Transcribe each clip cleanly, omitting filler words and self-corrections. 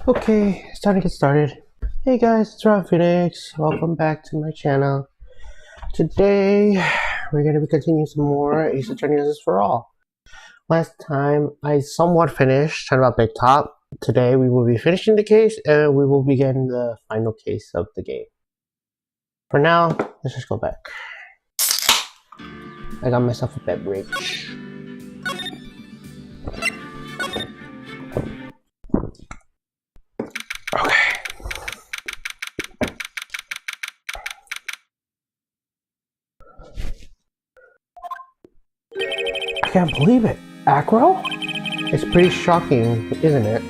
Okay, it's time to get started. Hey guys, it's Ron Phoenix. Welcome back to my channel. Today, we're going to be continuing some more Ace Attorney Justice for All. Last time, I somewhat finished Turnabout Big Top. Today, we will be finishing the case and we will begin the final case of the game. For now, let's just go back. I got myself a beverage. I can't believe it. Acro? It's pretty shocking, isn't it?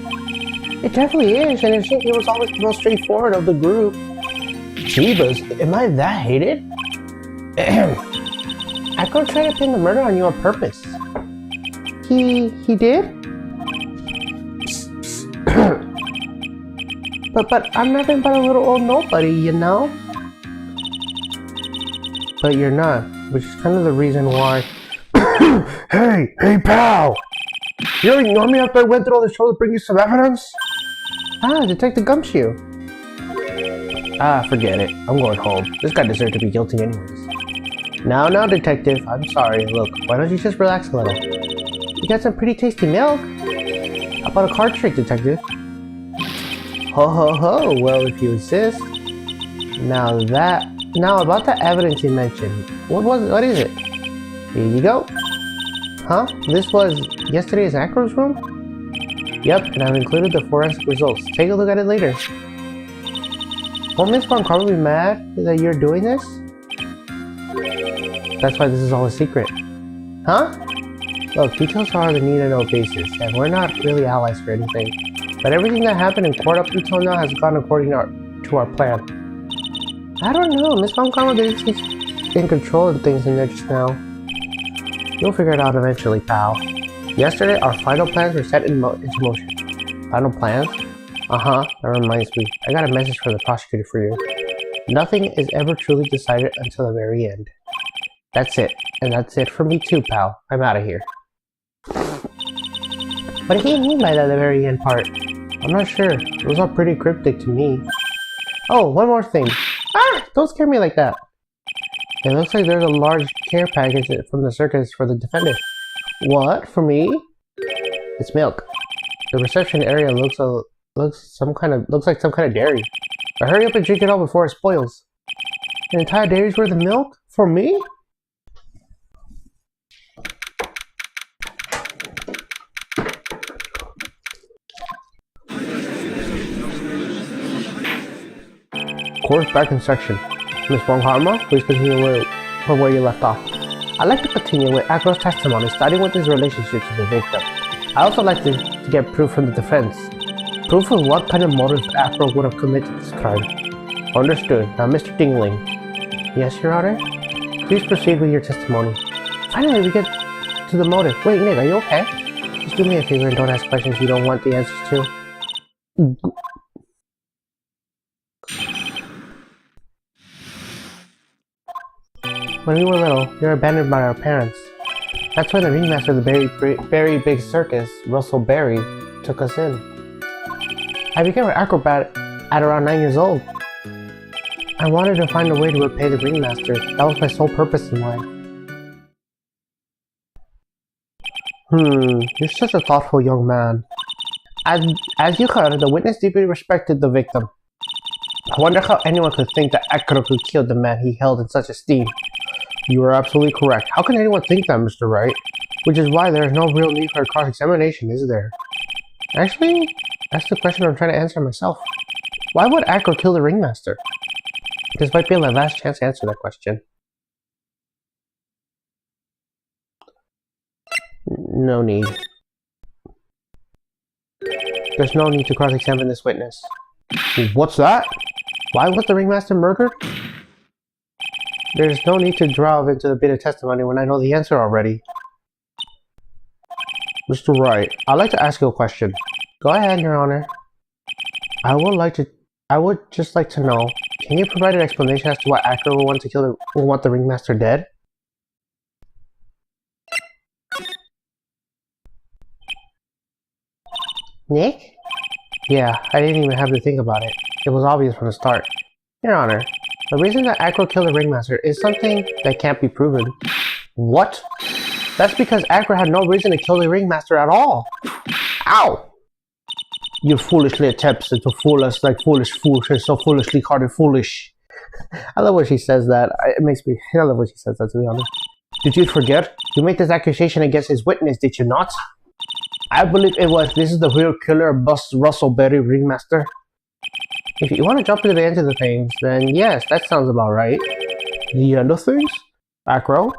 It definitely is, and it was always the most straightforward of the group. Jeebus, am I that hated? Acro tried to pin the murder on you on purpose. He did? but I'm nothing but a little old nobody, you know? But you're not, which is kind of the reason why. Hey pal! You ignore me after I went through all this trouble to bring you some evidence? Ah, Detective Gumshoe. Ah, forget it. I'm going home. This guy deserved to be guilty anyways. Now, Detective. I'm sorry. Look, why don't you just relax a little? You got some pretty tasty milk. How about a card trick, Detective? Ho, well, if you insist. Now about the evidence you mentioned. What is it? Here you go. Huh? This was yesterday's Acro's room? Yep, and I've included the forensic results. Take a look at it later. Won't Miss Von Carver be mad that you're doing this? That's why this is all a secret. Huh? Look, details are the need-to-know basis, and we're not really allies for anything. But everything that happened in court up until now has gone according to our plan. I don't know, Miss Von Carver didn't seem in control of things in there just now. You'll figure it out eventually, pal. Yesterday, our final plans were set into motion. Final plans? Uh-huh, that reminds me. I got a message from the prosecutor for you. Nothing is ever truly decided until the very end. That's it. And that's it for me too, pal. I'm out of here. What did he mean by that, the very end part? I'm not sure. It was all pretty cryptic to me. Oh, one more thing. Ah! Don't scare me like that. It looks like there's a large care package from the circus for the defendant. What? For me? It's milk. The reception area looks like some kind of dairy. But hurry up and drink it all before it spoils. An entire dairy's worth of milk? For me? Course back in section. Miss Von Karma, please continue from where you left off. I'd like to continue with Acro's testimony, starting with his relationship to the victim. I also like to get proof from the defense. Proof of what kind of motive Acro would have committed this crime. Understood. Now, Mr. Dingling. Yes, Your Honor? Please proceed with your testimony. Finally, we get to the motive. Wait, Nick, are you okay? Just do me a favor and don't ask questions you don't want the answers to. When we were little, we were abandoned by our parents. That's when the ringmaster of the very big circus, Russell Berry, took us in. I became an acrobat at around 9 years old. I wanted to find a way to repay the ringmaster. That was my sole purpose in life. You're such a thoughtful young man. As you heard, the witness deeply respected the victim. I wonder how anyone could think that Acro could kill the man he held in such esteem. You are absolutely correct. How can anyone think that, Mr. Wright? Which is why there is no real need for a cross-examination, is there? Actually, that's the question I'm trying to answer myself. Why would Acro kill the ringmaster? This might be my last chance to answer that question. No need. There's no need to cross-examine this witness. What's that? Why was the ringmaster murdered? There's no need to delve into the bit of testimony when I know the answer already. Mr. Wright, I'd like to ask you a question. Go ahead, Your Honor. I would just like to know, can you provide an explanation as to why Acro will want the ringmaster dead? Nick? Yeah, I didn't even have to think about it. It was obvious from the start. Your Honor, the reason that Acro killed the Ringmaster is something that can't be proven. What? That's because Acro had no reason to kill the Ringmaster at all. Ow! You foolishly attempted to fool us like foolish fools and so foolishly called it foolish. I love when she says that. I love when she says that, to be honest. Did you forget? You made this accusation against his witness, did you not? I believe it was. This is the real killer of Russell Berry Ringmaster. If you want to jump into the end of the things, then yes, that sounds about right. The end of things? Acro?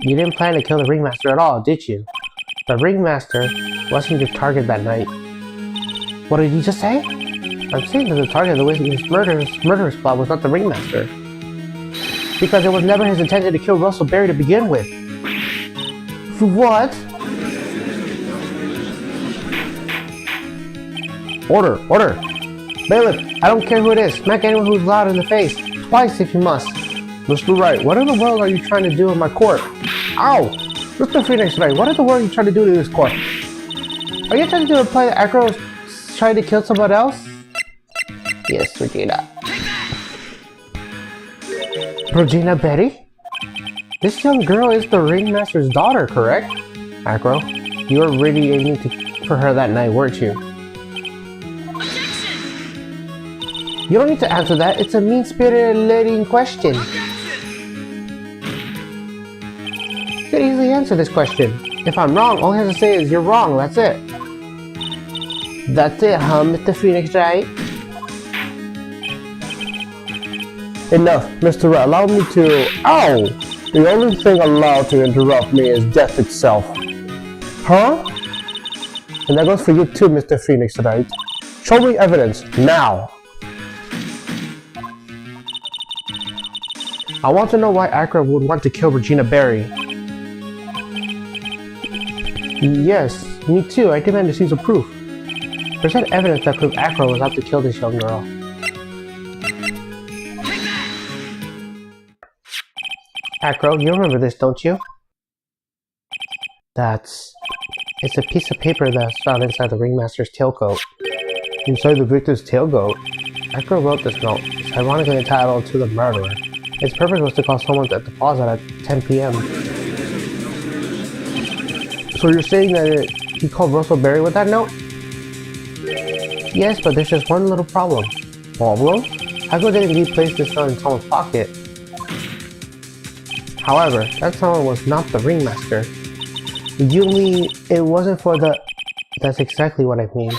You didn't plan to kill the Ringmaster at all, did you? The Ringmaster wasn't your target that night. What did you just say? I'm saying that the target of his murderous plot was not the Ringmaster. Because it was never his intention to kill Russell Berry to begin with. What? Order! Order! Bailiff, I don't care who it is. Smack anyone who's loud in the face. Twice if you must. Mr. Wright, what in the world are you trying to do in my court? Ow! Mr. Phoenix Wright, what in the world are you trying to do to this court? Are you trying to imply that Acro's trying to kill someone else? Yes, Regina. Regina Berry? This young girl is the Ringmaster's daughter, correct? Acro, you were really aiming for her that night, weren't you? You don't need to answer that. It's a mean-spirited lady in question. You could easily answer this question. If I'm wrong, all I have to say is you're wrong. That's it. That's it, huh, Mr. Phoenix Wright? Enough, Mr. Wright. Allow me to... Ow! The only thing allowed to interrupt me is death itself. Huh? And that goes for you too, Mr. Phoenix Wright. Show me evidence, now! I want to know why Acro would want to kill Regina Berry. Yes, me too. I demand to see some proof. Present evidence that proves Acro was out to kill this young girl. Acro, you remember this, don't you? It's a piece of paper that's found inside the Ringmaster's tailcoat. Inside the victim's tailcoat? Acro wrote this note. It's ironically entitled To the Murderer. Its purpose was to call someone at the plaza at 10 p.m. So you're saying that he called Russell Berry with that note? Yes, but there's just one little problem. Problem? Acro didn't indeed place this note in someone's pocket. However, that someone was not the Ringmaster. You mean it wasn't for the... That's exactly what I mean.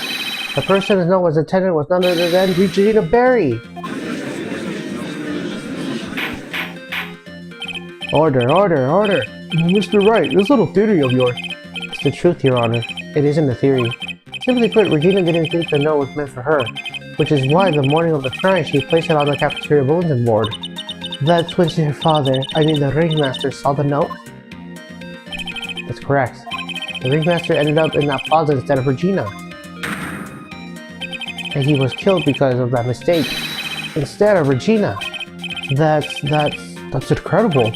The person whose note was intended was none other than Regina Berry! Order, order, order! Mr. Wright, this little theory of yours... It's the truth, Your Honor. It isn't a theory. Simply put, Regina didn't think the note was meant for her, which is why the morning of the crime she placed it on the cafeteria bulletin board. That's when her father, the Ringmaster, saw the note? That's correct. The Ringmaster ended up in that plaza instead of Regina. And he was killed because of that mistake, instead of Regina. That's incredible.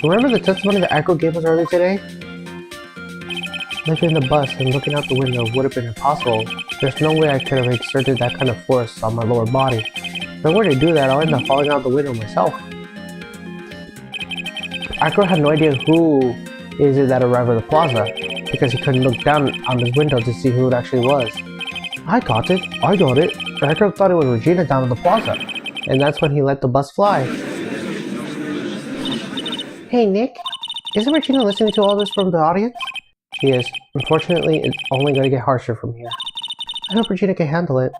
Remember the testimony that Acro gave us earlier today? Living in the bus and looking out the window would have been impossible. There's no way I could have exerted that kind of force on my lower body. If I were to do that, I'll end up falling out the window myself. Acro had no idea who is it that arrived at the plaza, because he couldn't look down on his window to see who it actually was. I got it. Acro thought it was Regina down at the plaza, and that's when he let the bus fly. Hey Nick, isn't Regina listening to all this from the audience? She is. Unfortunately, it's only going to get harsher from here. I hope Regina can handle it.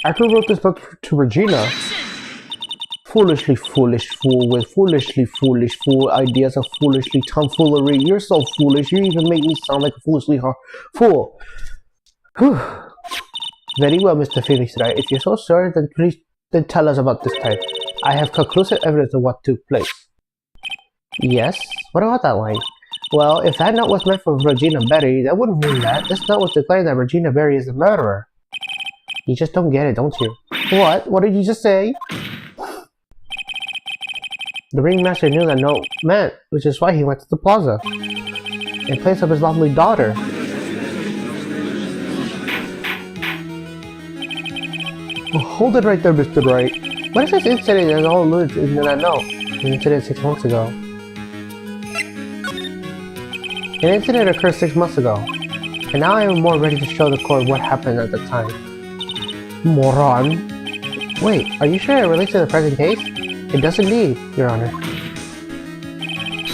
Acro wrote this note to Regina. Foolishly foolish fool with foolishly foolish fool ideas of foolishly tomfoolery. You're so foolish, you even make me sound like a foolishly fool. Whew. Very well, Mr. Phoenix Wright. If you're so sure, then please tell us about this time. I have conclusive evidence of what took place. Yes? What about that line? Well, if that note was meant for Regina Berry, that wouldn't mean that. This note was declaring that Regina Berry is the murderer. You just don't get it, don't you? What? What did you just say? The Ringmaster knew that note meant, which is why he went to the plaza, in place of his lovely daughter. Oh, hold it right there, Mr. Wright. What is this incident that all alludes to that I know? An incident 6 months ago. An incident occurred 6 months ago. And now I am more ready to show the court what happened at the time. Moron. Wait, are you sure it relates to the present case? It does indeed, Your Honor.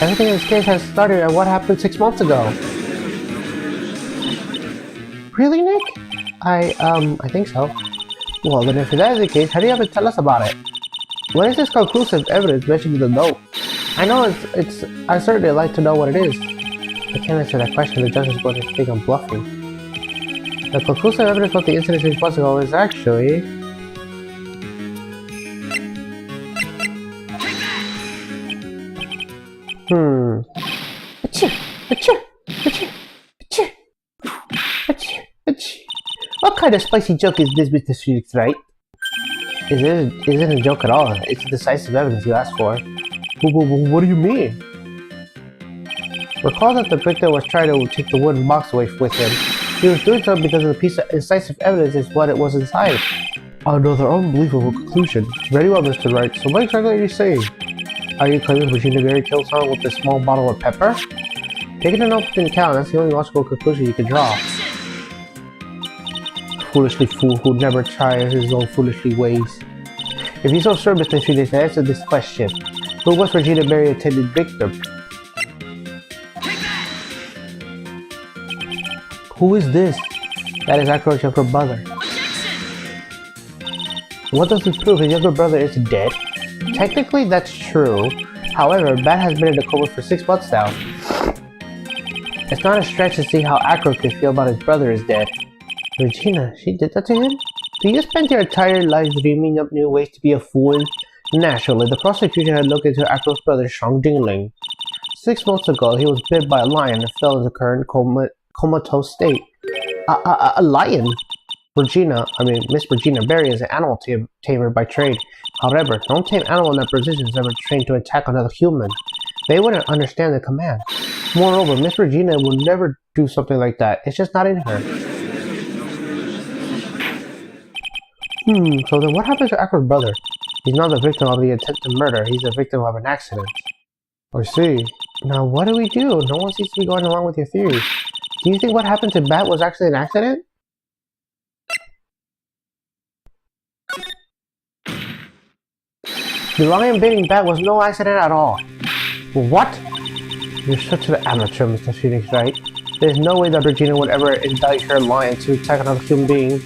Everything in this case has started at what happened 6 months ago. Really, Nick? I think so. Well, then if that is the case, hurry up and tell us about it. What is this conclusive evidence mentioned in the note? I know I certainly like to know what it is. I can't answer that question, the judge is going to think I'm bluffing. The conclusive evidence of the incident 6 months ago is actually... What kind of spicy joke is this, Mr. Phoenix, right? It isn't a joke at all. It's decisive evidence you asked for. What do you mean? Recall that the victim was trying to take the wooden box away with him. He was doing so because of the piece of decisive evidence is what it was inside. Another unbelievable conclusion. Very well, Mr. Wright. So what exactly are you saying? Are you claiming Regina Berry killed someone with a small bottle of pepper? Taking an open count, that's the only logical conclusion you can draw. Foolishly fool who never tries his own foolishly ways. If you're so sure, Mr. Phoenix, answer this question. Who was Regina Berry's intended victim? Who is this? That is Ackroyd's younger brother. What does this prove? His younger brother is dead? Technically, that's true. However, Bat has been in a coma for 6 months now. It's not a stretch to see how Ackroyd could feel about his brother is dead. Regina, she did that to him? Do you spend your entire life dreaming up new ways to be a fool? Naturally, the prosecution had looked into Ackroyd's brother, Shang Dingling. 6 months ago, he was bit by a lion and fell into current comatose state. A lion? Miss Regina Berry is an animal tamer by trade. However, no tame animal in that position is ever trained to attack another human. They wouldn't understand the command. Moreover, Miss Regina will never do something like that. It's just not in her. So then what happened to Ackroyd's brother? He's not the victim of the attempted murder, he's the victim of an accident. I see. Now what do we do? No one seems to be going along with your theory. Do you think what happened to Bat was actually an accident? The lion baiting Bat was no accident at all. What? You're such an amateur, Mr. Phoenix, right? There's no way that Regina would ever indict her lion to attack another human being.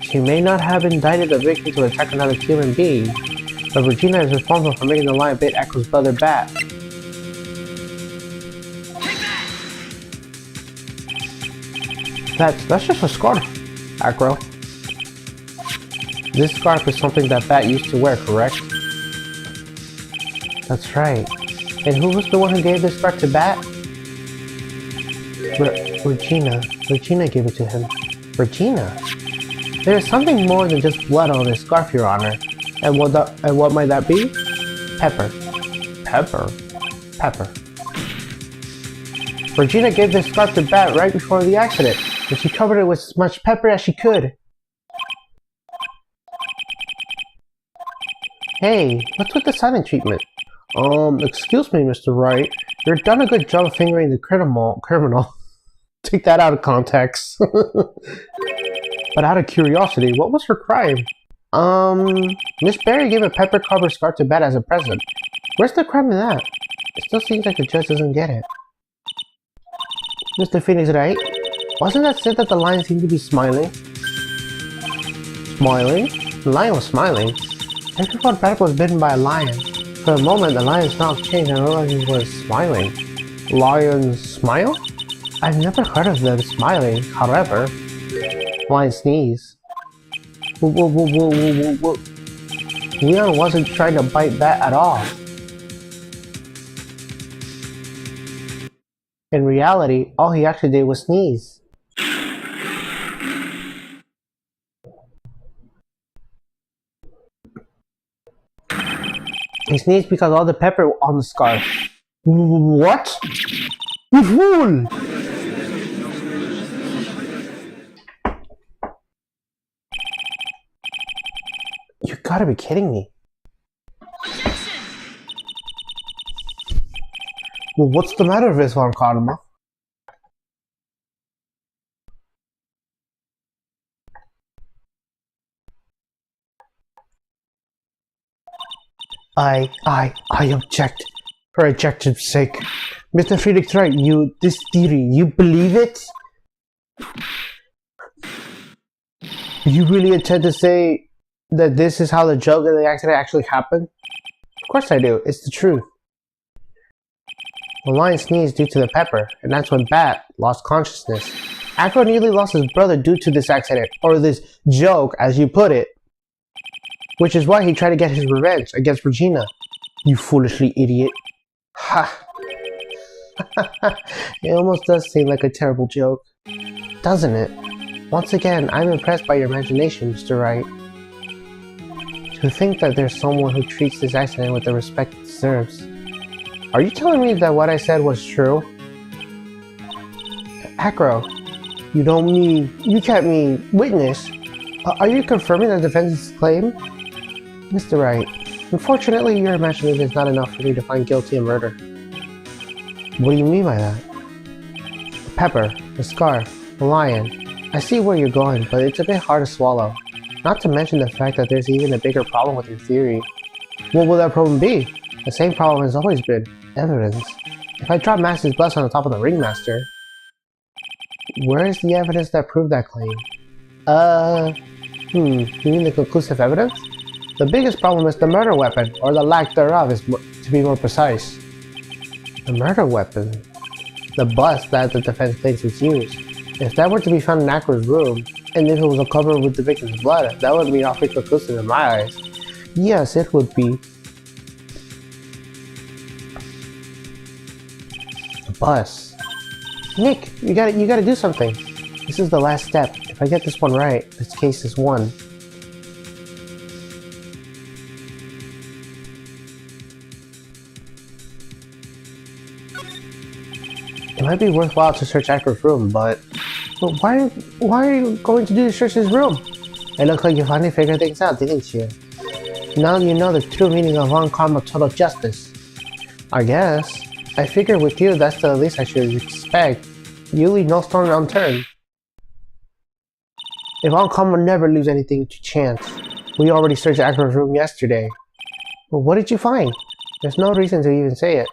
She may not have indicted the victim to attack another human being, but Regina is responsible for making the lion bait Ackroyd's brother Bat. That's just a scarf, Ackroyd. This scarf is something that Bat used to wear, correct? That's right. And who was the one who gave this scarf to Bat? Regina. Regina gave it to him. Regina? There is something more than just blood on this scarf, Your Honor. And what might that be? Pepper. Pepper? Pepper. Regina gave this scarf to Bat right before the accident, and she covered it with as much pepper as she could. Hey, what's with the silent treatment? Excuse me, Mr. Wright. You've done a good job fingering the criminal. Take that out of context. But out of curiosity, what was her crime? Miss Berry gave a pepper-covered scarf to Bat as a present. Where's the crime in that? It still seems like the judge doesn't get it. Mr. Phoenix, right? Wasn't that said that the lion seemed to be smiling? Smiling? The lion was smiling. I thought Bat was bitten by a lion. For a moment, the lion's mouth changed and I realized he was smiling. Lions smile? I've never heard of them smiling, however. Lion sneeze. Leon wasn't trying to bite Bat at all. In reality, all he actually did was sneeze. He sneezed because all the pepper on the scarf. What? You fool! gotta be kidding me. Well, what's the matter, Viswan Karma? I object. For objection's sake. Mr. Felix Wright, this theory, you believe it? You really intend to say that this is how the joke and the accident actually happened? Of course I do, it's the truth. The lion sneezed due to the pepper, and that's when Bat lost consciousness. Acro nearly lost his brother due to this accident, or this joke, as you put it. Which is why he tried to get his revenge against Regina. You foolishly idiot. Ha! It almost does seem like a terrible joke, doesn't it? Once again, I'm impressed by your imagination, Mr. Wright. To think that there's someone who treats this accident with the respect it deserves. Are you telling me that what I said was true? Acro, you can't mean witness. Are you confirming the defense's claim? Mr. Wright, unfortunately your imagination is not enough for me to find guilty of murder. What do you mean by that? The pepper, the scarf, the lion. I see where you're going, but it's a bit hard to swallow. Not to mention the fact that there's even a bigger problem with your theory. What will that problem be? The same problem has always been evidence. If I drop Max's bus on the top of the ringmaster, where is the evidence that proved that claim? You mean the conclusive evidence? The biggest problem is the murder weapon, or the lack thereof, to be more precise. The murder weapon? The bus that the defense claims was used. If that were to be found in Acro's room, and if it was covered with the victim's blood, that would be awfully conclusive in my eyes. Yes, it would be. The bus. Nick, you gotta do something. This is the last step. If I get this one right, this case is won. It might be worthwhile to search Acro's room, but why are you going to search his room? It looks like you finally figured things out, didn't you? Now you know the true meaning of uncommon total justice. I guess. I figure with you, that's the least I should expect. You leave no stone unturned. If uncommon never leaves anything to chance, we already searched Acro's room yesterday. Well, what did you find? There's no reason to even say it.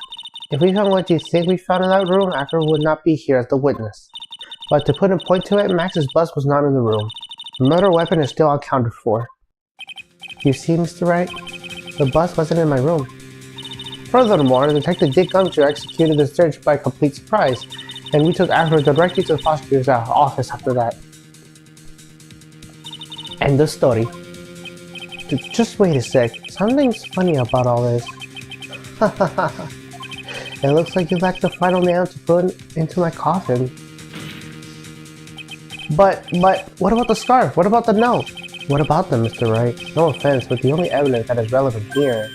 If we found what you think we found in that room, Acro would not be here as the witness. But to put a point to it, Max's bus was not in the room. The murder weapon is still unaccounted for. You see, Mr. Wright? The bus wasn't in my room. Furthermore, Detective Dick Gumshoe executed the search by complete surprise, and we took Acro directly to the prosecutor's office after that. End of story. Just wait a sec. Something's funny about all this. It looks like you lacked the final nail to put into my coffin. But, what about the scarf? What about the note? What about them, Mr. Wright? No offense, but the only evidence that is relevant here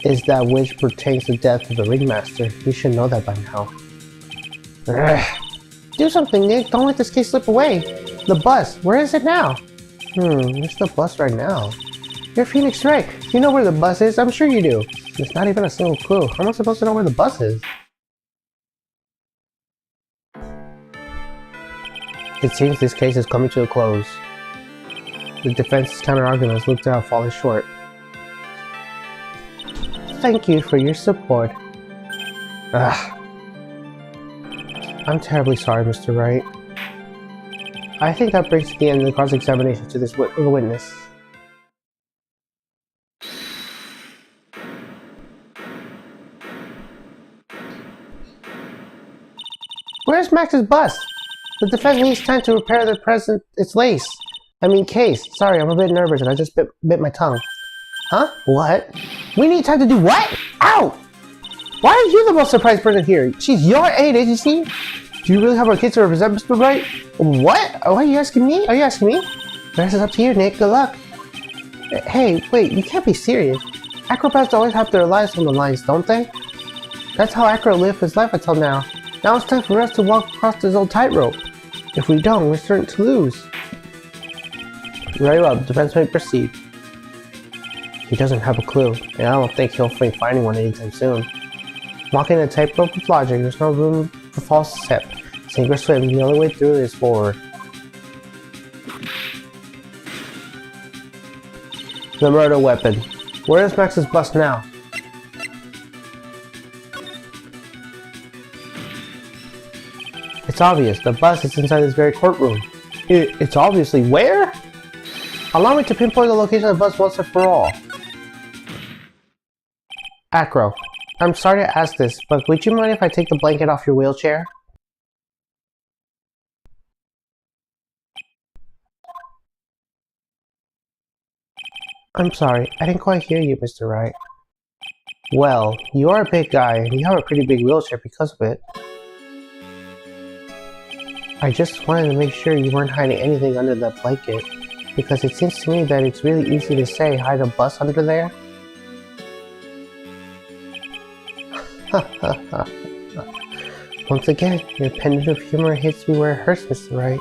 is that which pertains to the death of the ringmaster. You should know that by now. Do something, Nick. Don't let this case slip away. The bus. Where is it now? Where's the bus right now? You're Phoenix Wright. You know where the bus is. I'm sure you do. There's not even a single clue. How am I supposed to know where the bus is? It seems this case is coming to a close. The defense's counter-arguments look to have fallen short. Thank you for your support. I'm terribly sorry, Mr. Wright. I think that brings the end of the cross-examination to this witness. Where's Max's bus? The defense needs time to repair its case. Sorry, I'm a bit nervous and I just bit my tongue. Huh? What? We need time to do what? Ow! Why are you the most surprised person here? She's your aide, isn't she? Do you really have our kids to represent, Mr. Wright? What? Why are you asking me? Are you asking me? The rest is up to you, Nick. Good luck. Hey, wait, you can't be serious. Acrobats always have their lives on the lines, don't they? That's how Acro lived his life until now. Now it's time for us to walk across this old tightrope. If we don't, we're certain to lose. Very well, the defense may proceed. He doesn't have a clue, and I don't think he'll be finding one anytime soon. Walking a tightrope of logic, there's no room for false step. Sink or swim, the only way through is forward. The murder weapon. Where is Max's bus now? It's obvious. The bus is inside this very courtroom. It's obviously where? Allow me to pinpoint the location of the bus once and for all. Acro, I'm sorry to ask this, but would you mind if I take the blanket off your wheelchair? I'm sorry, I didn't quite hear you, Mr. Wright. Well, you are a big guy, and you have a pretty big wheelchair because of it. I just wanted to make sure you weren't hiding anything under that blanket, because it seems to me that it's really easy to say hide a bus under there. Once again, your pendant of humor hits me where it hurts, Mr. Wright.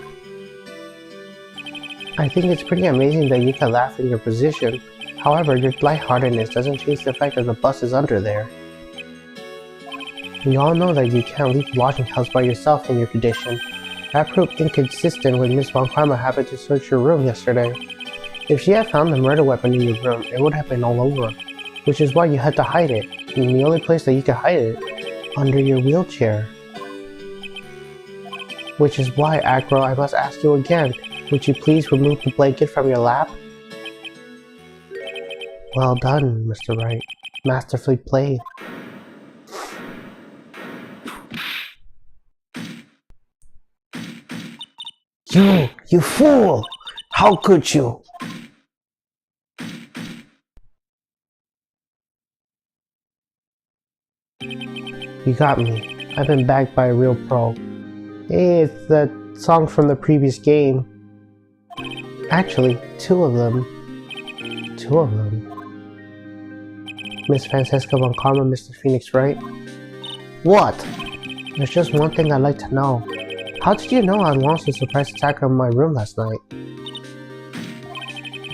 I think it's pretty amazing that you can laugh in your position. However, your lightheartedness doesn't change the fact that the bus is under there. We all know that you can't leave the lodging house by yourself in your condition. That proved inconsistent when Miss Von Karma happened to search your room yesterday. If she had found the murder weapon in your room, it would have been all over, which is why you had to hide it, and the only place that you could hide it, under your wheelchair. Which is why, Acro, I must ask you again, would you please remove the blanket from your lap? Well done, Mr. Wright. Masterfully played. You fool! How could you? You got me. I've been backed by a real pro. Hey, it's the song from the previous game. Actually, two of them. Miss Francesca Von Karma, Mr. Phoenix, right? What? There's just one thing I'd like to know. How did you know I launched a surprise attack on my room last night?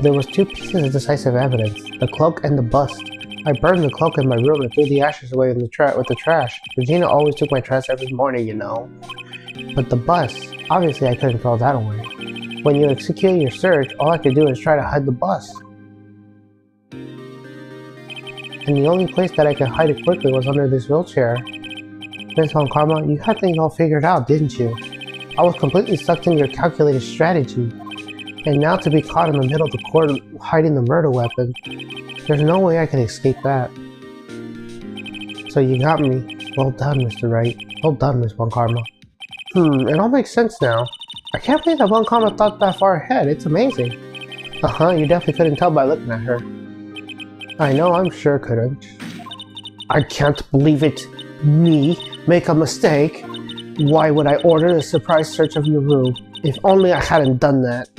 There was two pieces of decisive evidence, the cloak and the bust. I burned the cloak in my room and threw the ashes away with the trash. Regina always took my trash every morning, you know. But the bust, obviously I couldn't throw that away. When you execute your search, all I could do is try to hide the bust. And the only place that I could hide it quickly was under this wheelchair. Miss Von Karma, you had things all figured out, didn't you? I was completely sucked into your calculated strategy. And now to be caught in the middle of the court hiding the murder weapon, there's no way I can escape that. So you got me. Well done, Mr. Wright. Well done, Miss Von Karma. It all makes sense now. I can't believe that Von Karma thought that far ahead. It's amazing. You definitely couldn't tell by looking at her. I know, I'm sure couldn't. I can't believe it. Me? Make a mistake? Why would I order a surprise search of your room? If only I hadn't done that.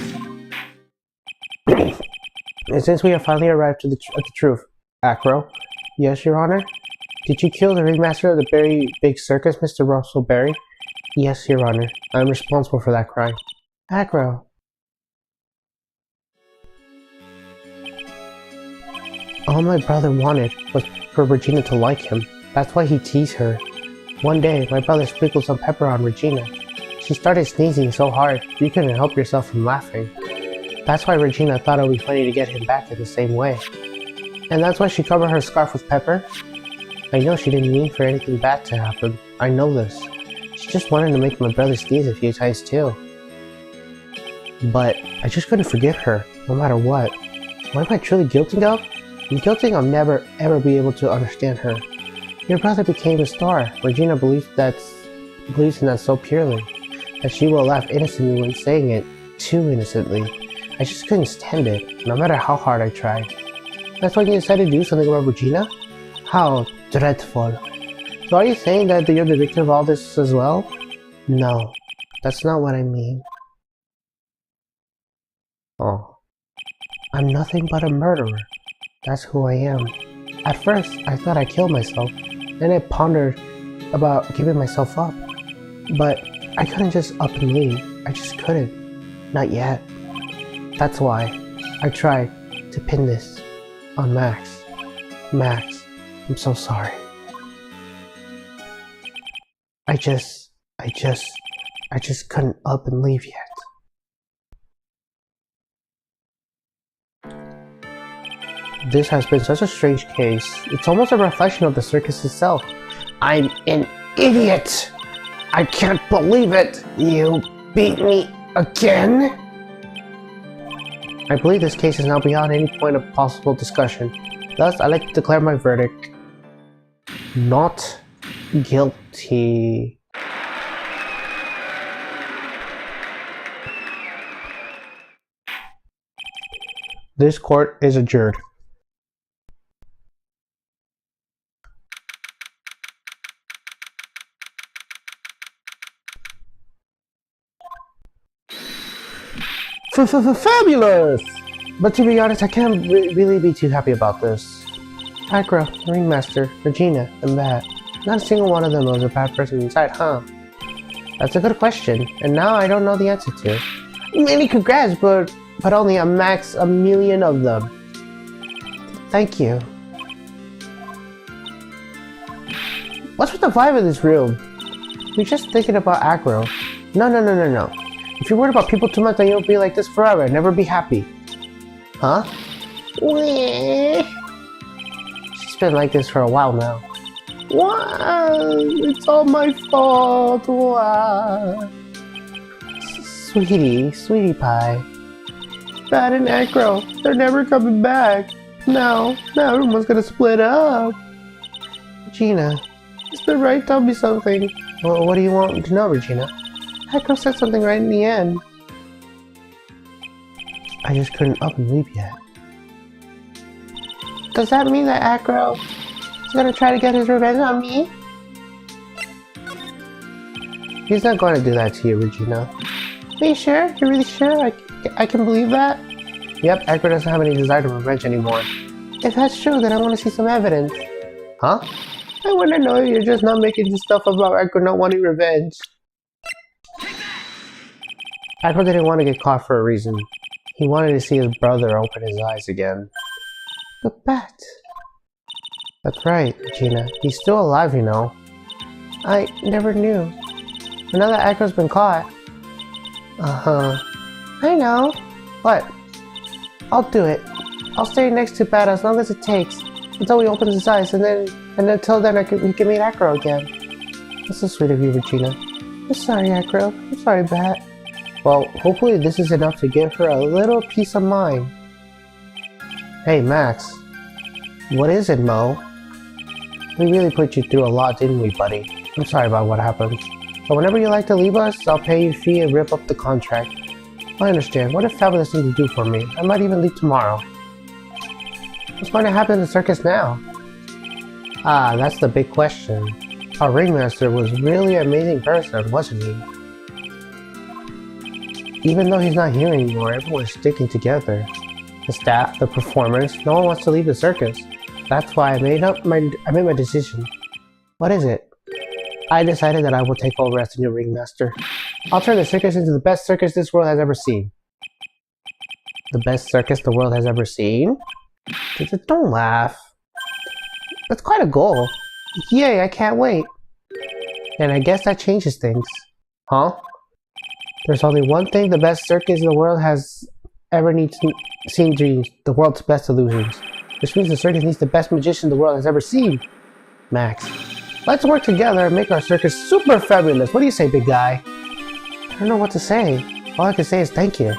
And since we have finally arrived at the truth, Acro. Yes, Your Honor? Did you kill the ringmaster of the very big circus, Mr. Russell Berry? Yes, Your Honor. I am responsible for that crime. Acro. All my brother wanted was for Regina to like him. That's why he teased her. One day, my brother sprinkled some pepper on Regina. She started sneezing so hard, you couldn't help yourself from laughing. That's why Regina thought it would be funny to get him back in the same way. And that's why she covered her scarf with pepper? I know she didn't mean for anything bad to happen. I know this. She just wanted to make my brother sneeze a few times too. But I just couldn't forgive her, no matter what. What am I truly guilty of? I'm guilty I'll never ever be able to understand her. Your brother became a star. Regina believes in that so purely, that she will laugh innocently when saying it, too innocently. I just couldn't stand it, no matter how hard I tried. That's why you decided to do something about Regina? How dreadful. So are you saying that you're the victim of all this as well? No, that's not what I mean. Oh. I'm nothing but a murderer. That's who I am. At first, I thought I killed myself. Then I pondered about giving myself up. But I couldn't just up and leave. I just couldn't. Not yet. That's why I tried to pin this Oh, Max. Max, I'm so sorry. I just couldn't up and leave yet. This has been such a strange case. It's almost a reflection of the circus itself. I'm an idiot! I can't believe it! You beat me again? I believe this case is now beyond any point of possible discussion. Thus, I like to declare my verdict. Not guilty. This court is adjourned. Fabulous! But to be honest, I can't really be too happy about this. Acro, Ringmaster, Regina, and Bat. Not a single one of them was a bad person inside, huh? That's a good question, and now I don't know the answer to. Many congrats, but only a max a million of them. Thank you. What's with the vibe of this room? You're just thinking about Acro. No. If you're worried about people too much, then you'll be like this forever and never be happy. Huh? She's been like this for a while now. What? It's all my fault. What? Sweetie pie. Bat and Acro, they're never coming back. Now everyone's gonna split up. Regina, Mr. Wright told me something. Well, what do you want to know, Regina? Acro said something right in the end. I just couldn't up and leave yet. Does that mean that Acro is gonna try to get his revenge on me? He's not going to do that to you, Regina. Are you sure? You're really sure? I can believe that? Yep, Acro doesn't have any desire to revenge anymore. If that's true, then I want to see some evidence. Huh? I want to know if you're just not making this stuff about Acro not wanting revenge. Acro didn't want to get caught for a reason. He wanted to see his brother open his eyes again. But Bat... That's right, Regina. He's still alive, you know. I never knew. But now that Acro's been caught... Uh-huh. I know. What? I'll do it. I'll stay next to Bat as long as it takes. Until he opens his eyes, and until then we can meet Acro again. That's so sweet of you, Regina. I'm sorry, Acro. I'm sorry, Bat. Well, hopefully this is enough to give her a little peace of mind. Hey, Max. What is it, Mo? We really put you through a lot, didn't we, buddy? I'm sorry about what happened. But whenever you like to leave us, I'll pay you a fee and rip up the contract. I understand. What a fabulous thing to do for me. I might even leave tomorrow. What's going to happen in the circus now? Ah, that's the big question. Our ringmaster was really an amazing person, wasn't he? Even though he's not here anymore, everyone's sticking together. The staff, the performers, no one wants to leave the circus. That's why I made my decision. What is it? I decided that I will take over as the new ringmaster. I'll turn the circus into the best circus this world has ever seen. The best circus the world has ever seen? Don't laugh. That's quite a goal. Yay, I can't wait. And I guess that changes things. Huh? There's only one thing the best circus the world has ever seen dreams. The world's best illusions. Which means the circus needs the best magician the world has ever seen. Max. Let's work together and make our circus super fabulous. What do you say, big guy? I don't know what to say. All I can say is thank you.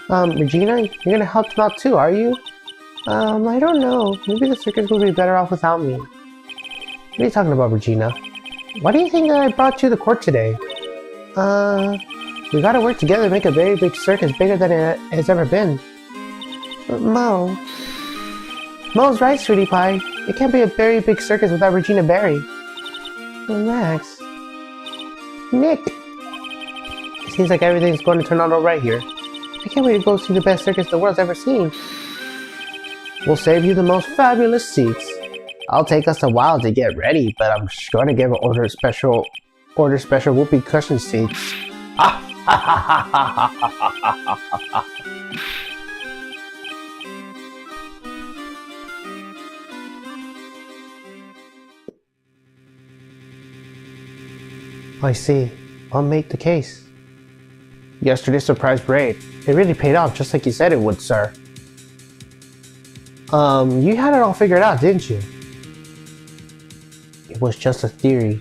Regina, you're gonna help them out too, are you? I don't know. Maybe the circus would be better off without me. What are you talking about, Regina? Why do you think that I brought you to court today? We gotta work together to make a very big circus, bigger than it has ever been. But Mo's right, sweetie pie. It can't be a very big circus without Regina Berry. Max. Nick. It seems like everything's going to turn out alright here. I can't wait to go see the best circus the world's ever seen. We'll save you the most fabulous seats. I'll take us a while to get ready, but I'm going to give order special whoopee cushion seats. I see. I'll make the case. Yesterday's surprise raid. It really paid off just like you said it would, sir. You had it all figured out, didn't you? It was just a theory.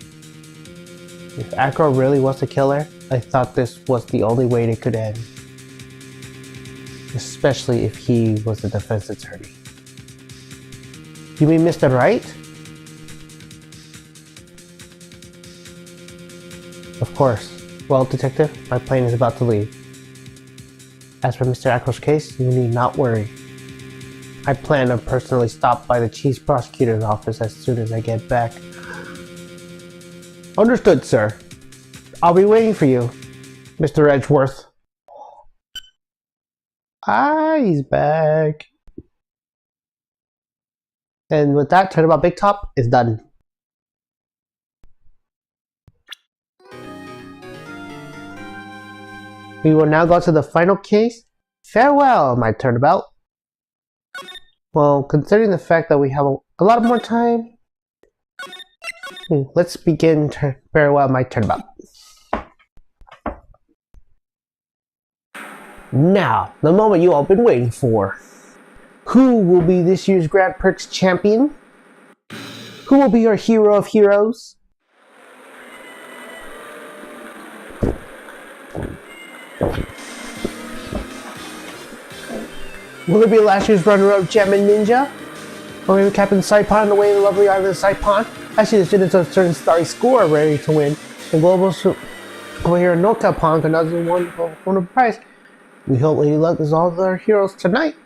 If Acro really was the killer, I thought this was the only way it could end. Especially if he was the defense attorney. You mean Mr. Wright? Of course. Well, Detective, my plane is about to leave. As for Mr. Acro's case, you need not worry. I plan to personally stop by the Chief Prosecutor's office as soon as I get back. Understood, sir. I'll be waiting for you, Mr. Edgeworth. Ah, he's back. And with that, Turnabout Big Top is done. We will now go to the final case. Farewell, my Turnabout. Well, considering the fact that we have a lot more time, let's begin. Farewell, my Turnabout. Now, the moment you all been waiting for. Who will be this year's Grand Prix champion? Who will be your hero of heroes? Will it be last year's runner-up Gem and Ninja? Or maybe Captain Saipan on the way to the lovely island of Saipan? I see the students of a certain starry school are ready to win. The global over here in Noka Pond, another one won a prize. We hope Lady Luck is all their heroes tonight.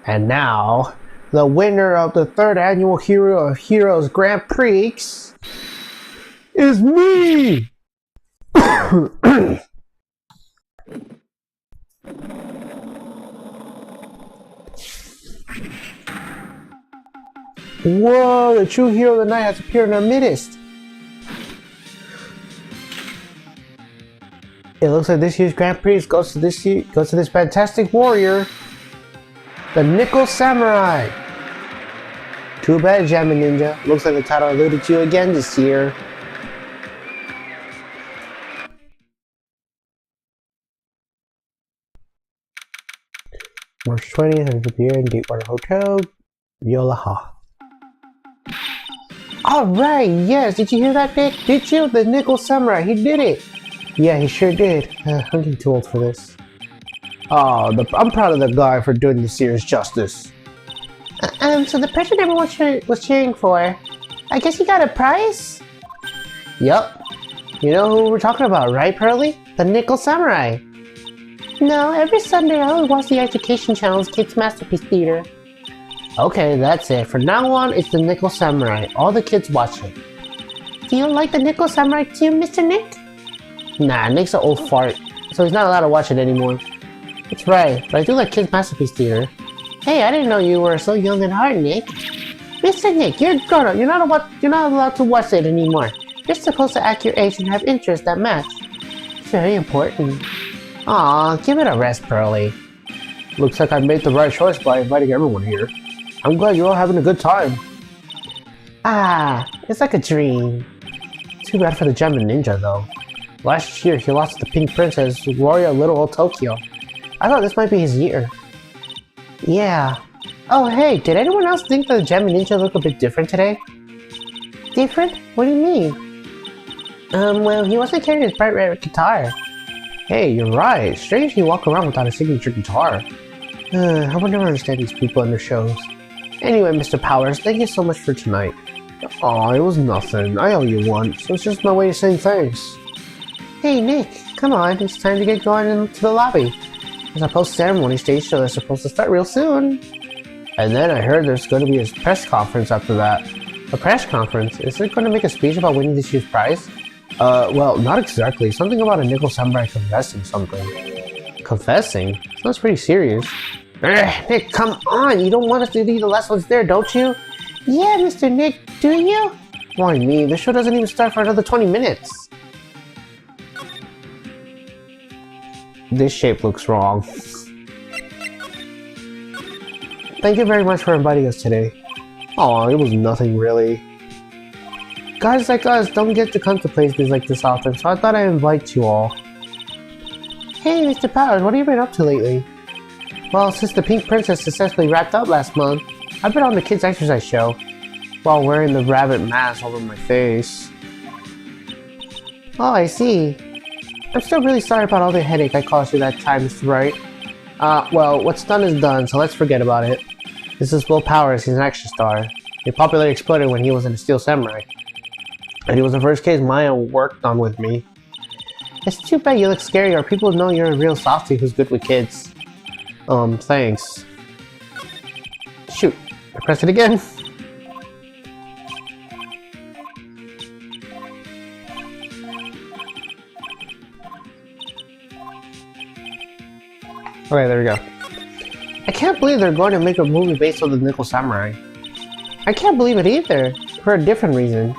And now, the winner of the 3rd annual Hero of Heroes Grand Prix is me! Whoa, the true hero of the night has appeared in our midst. It looks like this year's Grand Prix goes to this fantastic warrior, the Nickel Samurai. Too bad, Jammin' Ninja. Looks like the title eluded you again this year. March 20th, and appear in Deepwater Hotel, Yolaha. Alright, yes, did you hear that, Nick? Did you? The Nickel Samurai, he did it! Yeah, he sure did. I'm getting too old for this. Oh, I'm proud of the guy for doing this year's justice. So the person everyone was cheering for, I guess he got a prize? Yup. You know who we're talking about, right, Pearly? The Nickel Samurai. No, every Sunday I only watch the Education Channel's Kids Masterpiece Theater. Okay, that's it. From now on, it's the Nickel Samurai. All the kids watch it. Do you like the Nickel Samurai too, Mr. Nick? Nah, Nick's an old fart, so he's not allowed to watch it anymore. That's right, but I do like Kids Masterpiece Theater. Hey, I didn't know you were so young at heart, Nick. Mr. Nick, you're grown up. You're not allowed to watch it anymore. You're supposed to act your age and have interests that match. It's very important. Aw, give it a rest, Pearly. Looks like I made the right choice by inviting everyone here. I'm glad you're all having a good time. Ah, it's like a dream. Too bad for the Gem and Ninja, though. Last year, he lost to the Pink Princess, Warrior Little Old Tokyo. I thought this might be his year. Yeah. Oh, hey, did anyone else think that the Gem and Ninja look a bit different today? Different? What do you mean? Well, he wasn't carrying his bright red guitar. Hey, you're right. Strange he walk around without a signature guitar. I would never understand these people and their shows. Anyway, Mr. Powers, thank you so much for tonight. Aw, it was nothing. I owe you one, so it's just my way of saying thanks. Hey, Nick, come on. It's time to get going into the lobby. There's a post-ceremony stage show that's supposed to start real soon. And then I heard there's going to be a press conference after that. A press conference? Is it going to make a speech about winning this year's prize? Well, not exactly. Something about a Nickel Samurai confessing something. Confessing? Sounds pretty serious. Nick, come on! You don't want us to be the last ones there, don't you? Yeah, Mr. Nick, do you? Why me? The show doesn't even start for another 20 minutes. This shape looks wrong. Thank you very much for inviting us today. Aw, it was nothing really. Guys like us don't get to come to places like this often, so I thought I'd invite you all. Hey, Mr. Powers, what have you been up to lately? Well, since the Pink Princess successfully wrapped up last month, I've been on the kids' exercise show, while wearing the rabbit mask over my face. Oh, I see. I'm still really sorry about all the headache I caused you that time, Mr. Wright. Well, what's done is done, so let's forget about it. This is Will Powers, he's an extra star. He popularly exploded when he was in a Steel Samurai. And he was the first case Maya worked on with me. It's too bad you look scary, or people know you're a real softie who's good with kids. Thanks. Shoot, I pressed it again. Okay, there we go. I can't believe they're going to make a movie based on the Nickel Samurai. I can't believe it either, for a different reason.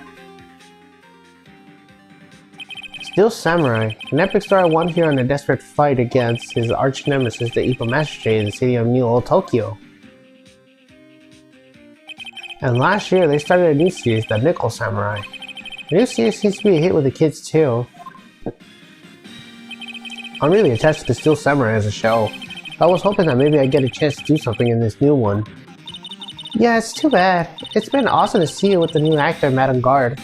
Steel Samurai, an epic story won here on a desperate fight against his arch-nemesis, the evil magistrate in the city of New Old Tokyo. And last year, they started a new series, the Nickel Samurai. The new series seems to be a hit with the kids too. I'm really attached to the Steel Samurai as a show. I was hoping that maybe I'd get a chance to do something in this new one. Yeah, it's too bad. It's been awesome to see you with the new actor, Madame Guard.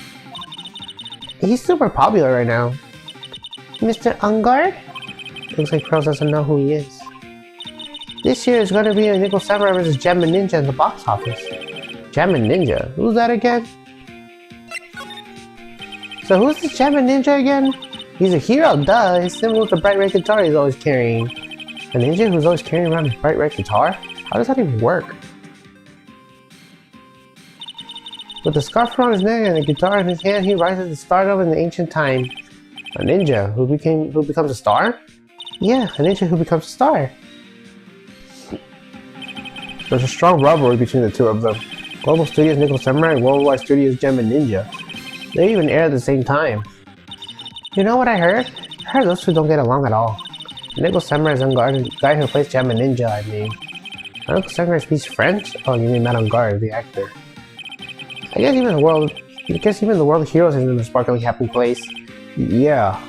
He's super popular right now. Mr. Ungard? Looks like Pearls doesn't know who he is. This year is going to be a Nickel Samurai vs. Gemma Ninja in the box office. Gemma Ninja? Who's that again? So who's this Gemma Ninja again? He's a hero, duh. His symbol is the bright red guitar he's always carrying. A ninja who's always carrying around his bright red guitar? How does that even work? With the scarf around his neck and the guitar in his hand, he rises to stardom in the ancient time. A ninja who becomes a star? Yeah, a ninja who becomes a star. There's a strong rivalry between the two of them. Global Studios Nickel Samurai and Worldwide Studios Gemma Ninja. They even air at the same time. You know what I heard? I heard those two don't get along at all. Nickel Samurai is Ungard, the guy who plays Gemma Ninja, I mean. Nickel Samurai speaks French? Oh, you mean Madame Guard, the actor. I guess even the world of heroes isn't a sparkly happy place. Yeah.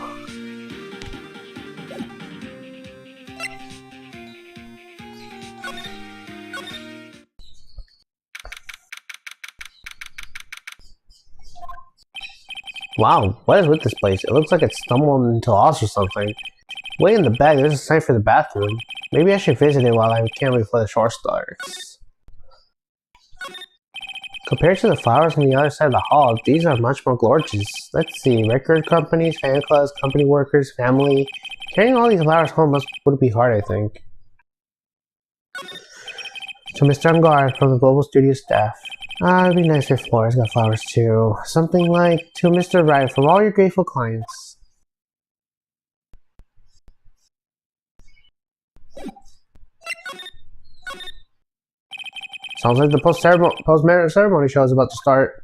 Wow, what is with this place? It looks like it stumbled into lost or something. Way in the back, there's a sign for the bathroom. Maybe I should visit it while I can't wait for the show starts. Compared to the flowers on the other side of the hall, these are much more gorgeous. Let's see, record companies, fan clubs, company workers, family. Carrying all these flowers home would be hard, I think. To Mr. Ungard from the Global Studio staff. It'd be nice if Flores got flowers too. Something like, to Mr. Wright from all your grateful clients. Sounds like the post-marriage ceremony show is about to start.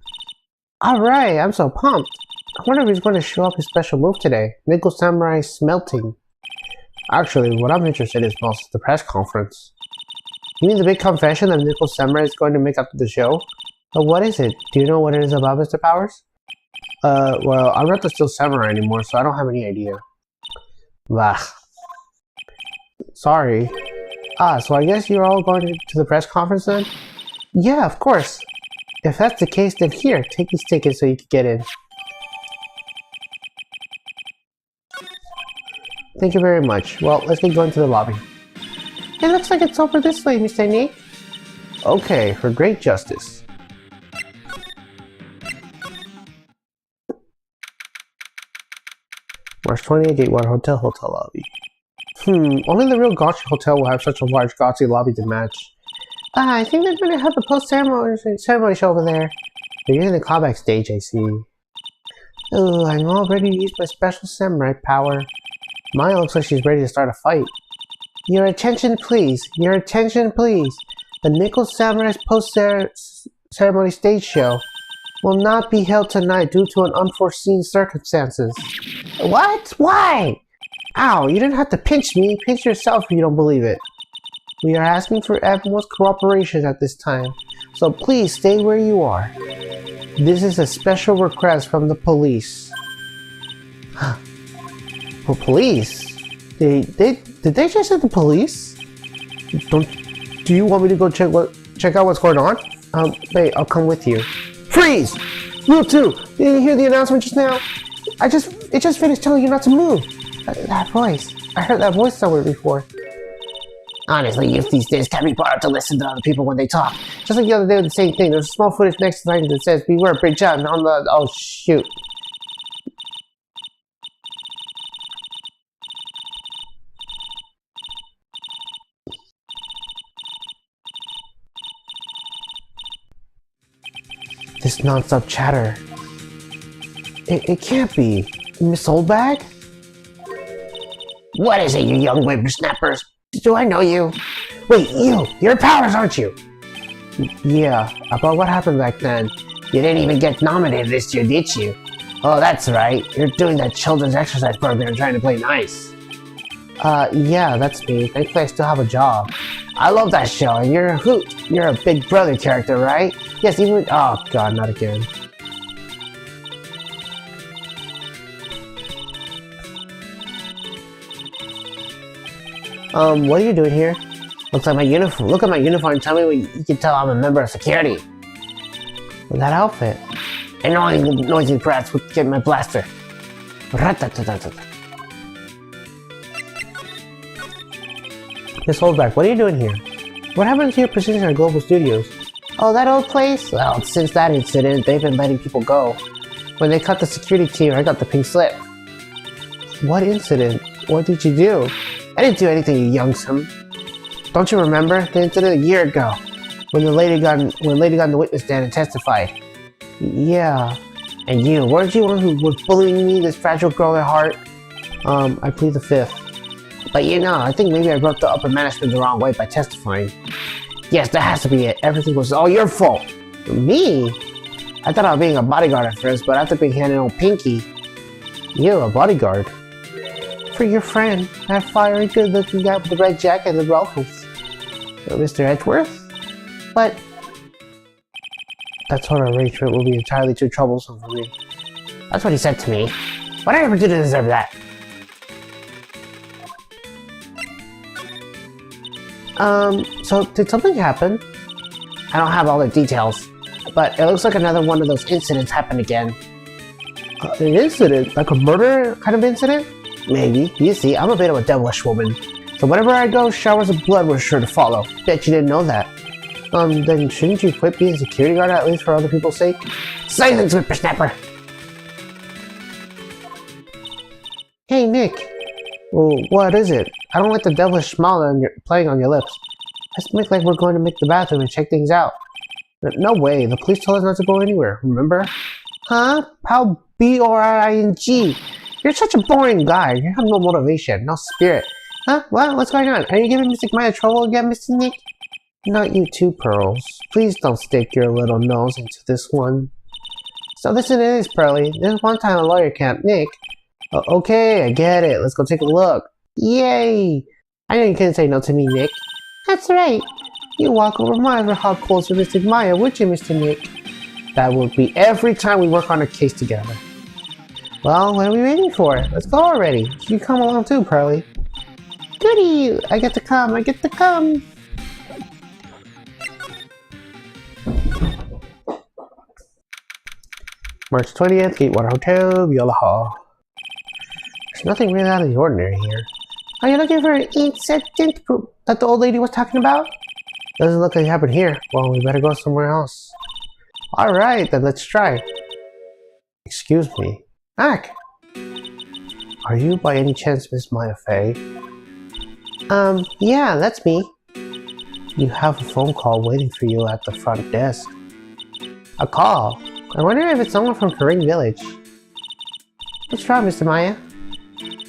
Alright, I'm so pumped. I wonder if he's going to show up his special move today. Nickel Samurai smelting. Actually, what I'm interested in most is the press conference. You mean the big confession that Nickel Samurai is going to make after the show? But what is it? Do you know what it is about, Mr. Powers? Well, I'm not the Steel Samurai anymore, so I don't have any idea. Bah. Sorry. So I guess you're all going to the press conference then? Yeah, of course. If that's the case, then here, take these tickets so you can get in. Thank you very much. Well, let's get going to the lobby. It looks like it's over this way, Mr. Nick. Okay, for great justice. March 28, Gate 1 hotel lobby. Only the real Gotchi hotel will have such a large Gotchi lobby to match. I think they're going to have a post-ceremony show over there. They're using the callback stage, I see. Oh, I'm all ready to use my special samurai power. Maya looks like she's ready to start a fight. Your attention, please. Your attention, please. The Nickel Samurai's post-ceremony stage show will not be held tonight due to an unforeseen circumstances. What? Why? Ow, you didn't have to pinch me. Pinch yourself if you don't believe it. We are asking for everyone's cooperation at this time, so please stay where you are. This is a special request from the police. Well, police? Did they just say the police? Do you want me to go check out what's going on? Wait, I'll come with you. Freeze! Rule 2! Did you hear the announcement just now? It just finished telling you not to move. That voice. I heard that voice somewhere before. Honestly, youth these days can't be bothered to listen to other people when they talk. Just like the other day with the same thing. There's a small footage next to the line that says, "Beware, big jump." On the oh shoot. This non-stop chatter. It can't be. Miss Oldbag? What is it, you young whippersnappers? Do I know you? Wait, you're Powers, aren't you? Yeah, about what happened back then. You didn't even get nominated this year, did you? Oh, that's right. You're doing that children's exercise program trying to play nice. Yeah, that's me. Thankfully I still have a job. I love that show, and you're a hoot. You're a Big Brother character, right? Yes, even... Oh, God, not again. What are you doing here? Looks like my uniform. Look at my uniform and tell me what you can tell I'm a member of security. With that outfit. Annoying noisy brats would get my blaster. Miss Holdback, what are you doing here? What happened to your position at Global Studios? Oh, that old place? Well, since that incident, they've been letting people go. When they cut the security team, I got the pink slip. What incident? What did you do? I didn't do anything, you youngsome. Don't you remember the incident a year ago when Lady got in the witness stand and testified? Yeah. And you, weren't you one who was bullying me, this fragile girl at heart? I plead the fifth. But you know, I think maybe I rubbed the upper management the wrong way by testifying. Yes, that has to be it. Everything was all your fault. Me? I thought I was being a bodyguard at first, but after being handed on Pinky. You, a bodyguard? For your friend, that fiery, good-looking guy with the red jacket and the ruffles. Mr. Edgeworth? But that sort of arrangement will be entirely too troublesome for me. That's what he said to me. What did I ever do to deserve that? So did something happen? I don't have all the details, but it looks like another one of those incidents happened again. An incident? Like a murder kind of incident? Maybe. You see, I'm a bit of a devilish woman. So whenever I go, showers of blood were sure to follow. Bet you didn't know that. Then shouldn't you quit being a security guard at least for other people's sake? Silence, whippersnapper! Hey, Nick. Well, what is it? I don't like the devilish smile playing on your lips. Let's make like we're going to make the bathroom and check things out. No way, the police told us not to go anywhere, remember? Huh? How B-O-R-I-N-G? You're such a boring guy. You have no motivation, no spirit. Huh? What? What's going on? Are you giving Mr. Maya trouble again, Mr. Nick? Not you too, Pearls. Please don't stick your little nose into this one. So listen to this, Pearly. There's one time a lawyer camped Nick. Okay, I get it. Let's go take a look. Yay! I know you couldn't say no to me, Nick. That's right. You walk over miles for hot coals with Mr. Maya, would you, Mr. Nick? That would be every time we work on a case together. Well, what are we waiting for? Let's go already. You come along too, Pearly. Goody! I get to come. I get to come. March 20th, Gatewater Hotel, Viola Hall. There's nothing really out of the ordinary here. Are you looking for an incident that the old lady was talking about? Doesn't look like it happened here. Well, we better go somewhere else. Alright, then let's try. Excuse me. Ack! Are you by any chance Miss Maya Fey? Yeah, that's me. You have a phone call waiting for you at the front desk. A call? I wonder if it's someone from Karing Village. What's wrong, Mr. Maya?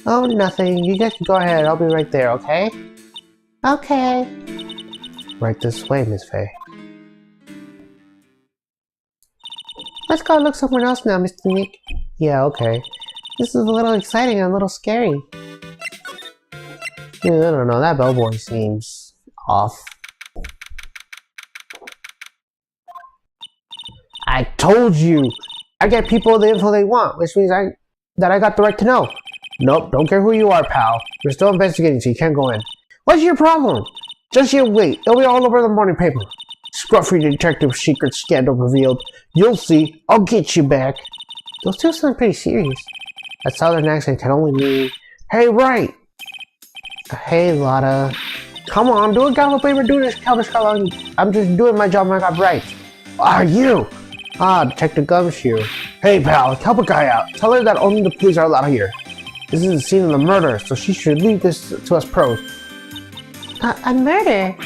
Oh, nothing. You guys can go ahead. I'll be right there, okay? Okay. Right this way, Miss Fey. Let's go look somewhere else now, Mr. Nick. Yeah, okay. This is a little exciting and a little scary. I don't know, that bellboy seems off. I told you! I get people the info they want, which means that I got the right to know. Nope, don't care who you are, pal. We're still investigating, so you can't go in. What's your problem? Just you wait. It'll be all over the morning paper. Scruffy detective secret scandal revealed. You'll see. I'll get you back. Those two sound pretty serious. A southern accent can only mean, hey, Wright! Hey, Lotta. Come on, do a gallop paper, do this, Calvin Scarlett. I'm just doing my job like I'm right. Are you? Ah, Detective Gumshoe. Hey, pal, help a guy out. Tell her that only the police are allowed here. This is the scene of the murder, so she should leave this to us pros. A murder?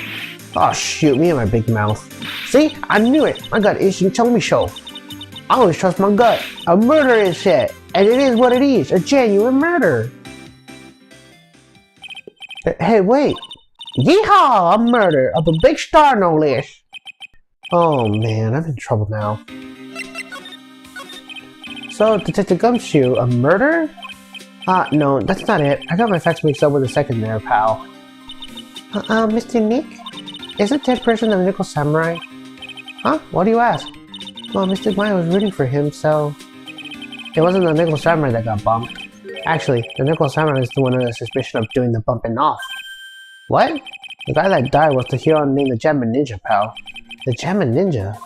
Oh, shoot, me and my big mouth. See? I knew it. My gut instinct told me so. I always trust my gut. A murder is set, and it is what it is. A genuine murder. Hey, wait. Yeehaw! A murder of a big star, no less. Oh, man, I'm in trouble now. So, Detective Gumshoe, a murder? No, that's not it. I got my facts mixed up with a second there, pal. Mr. Nick? Is a dead person the Nickel Samurai? Huh? Why do you ask? Well, Mr. Maya was rooting for him, so... It wasn't the Nickel Samurai that got bumped. Actually, the Nickel Samurai is the one under suspicion of doing the bumping off. What? The guy that died was the hero named the Jammin' Ninja, pal. The Jammin' Ninja?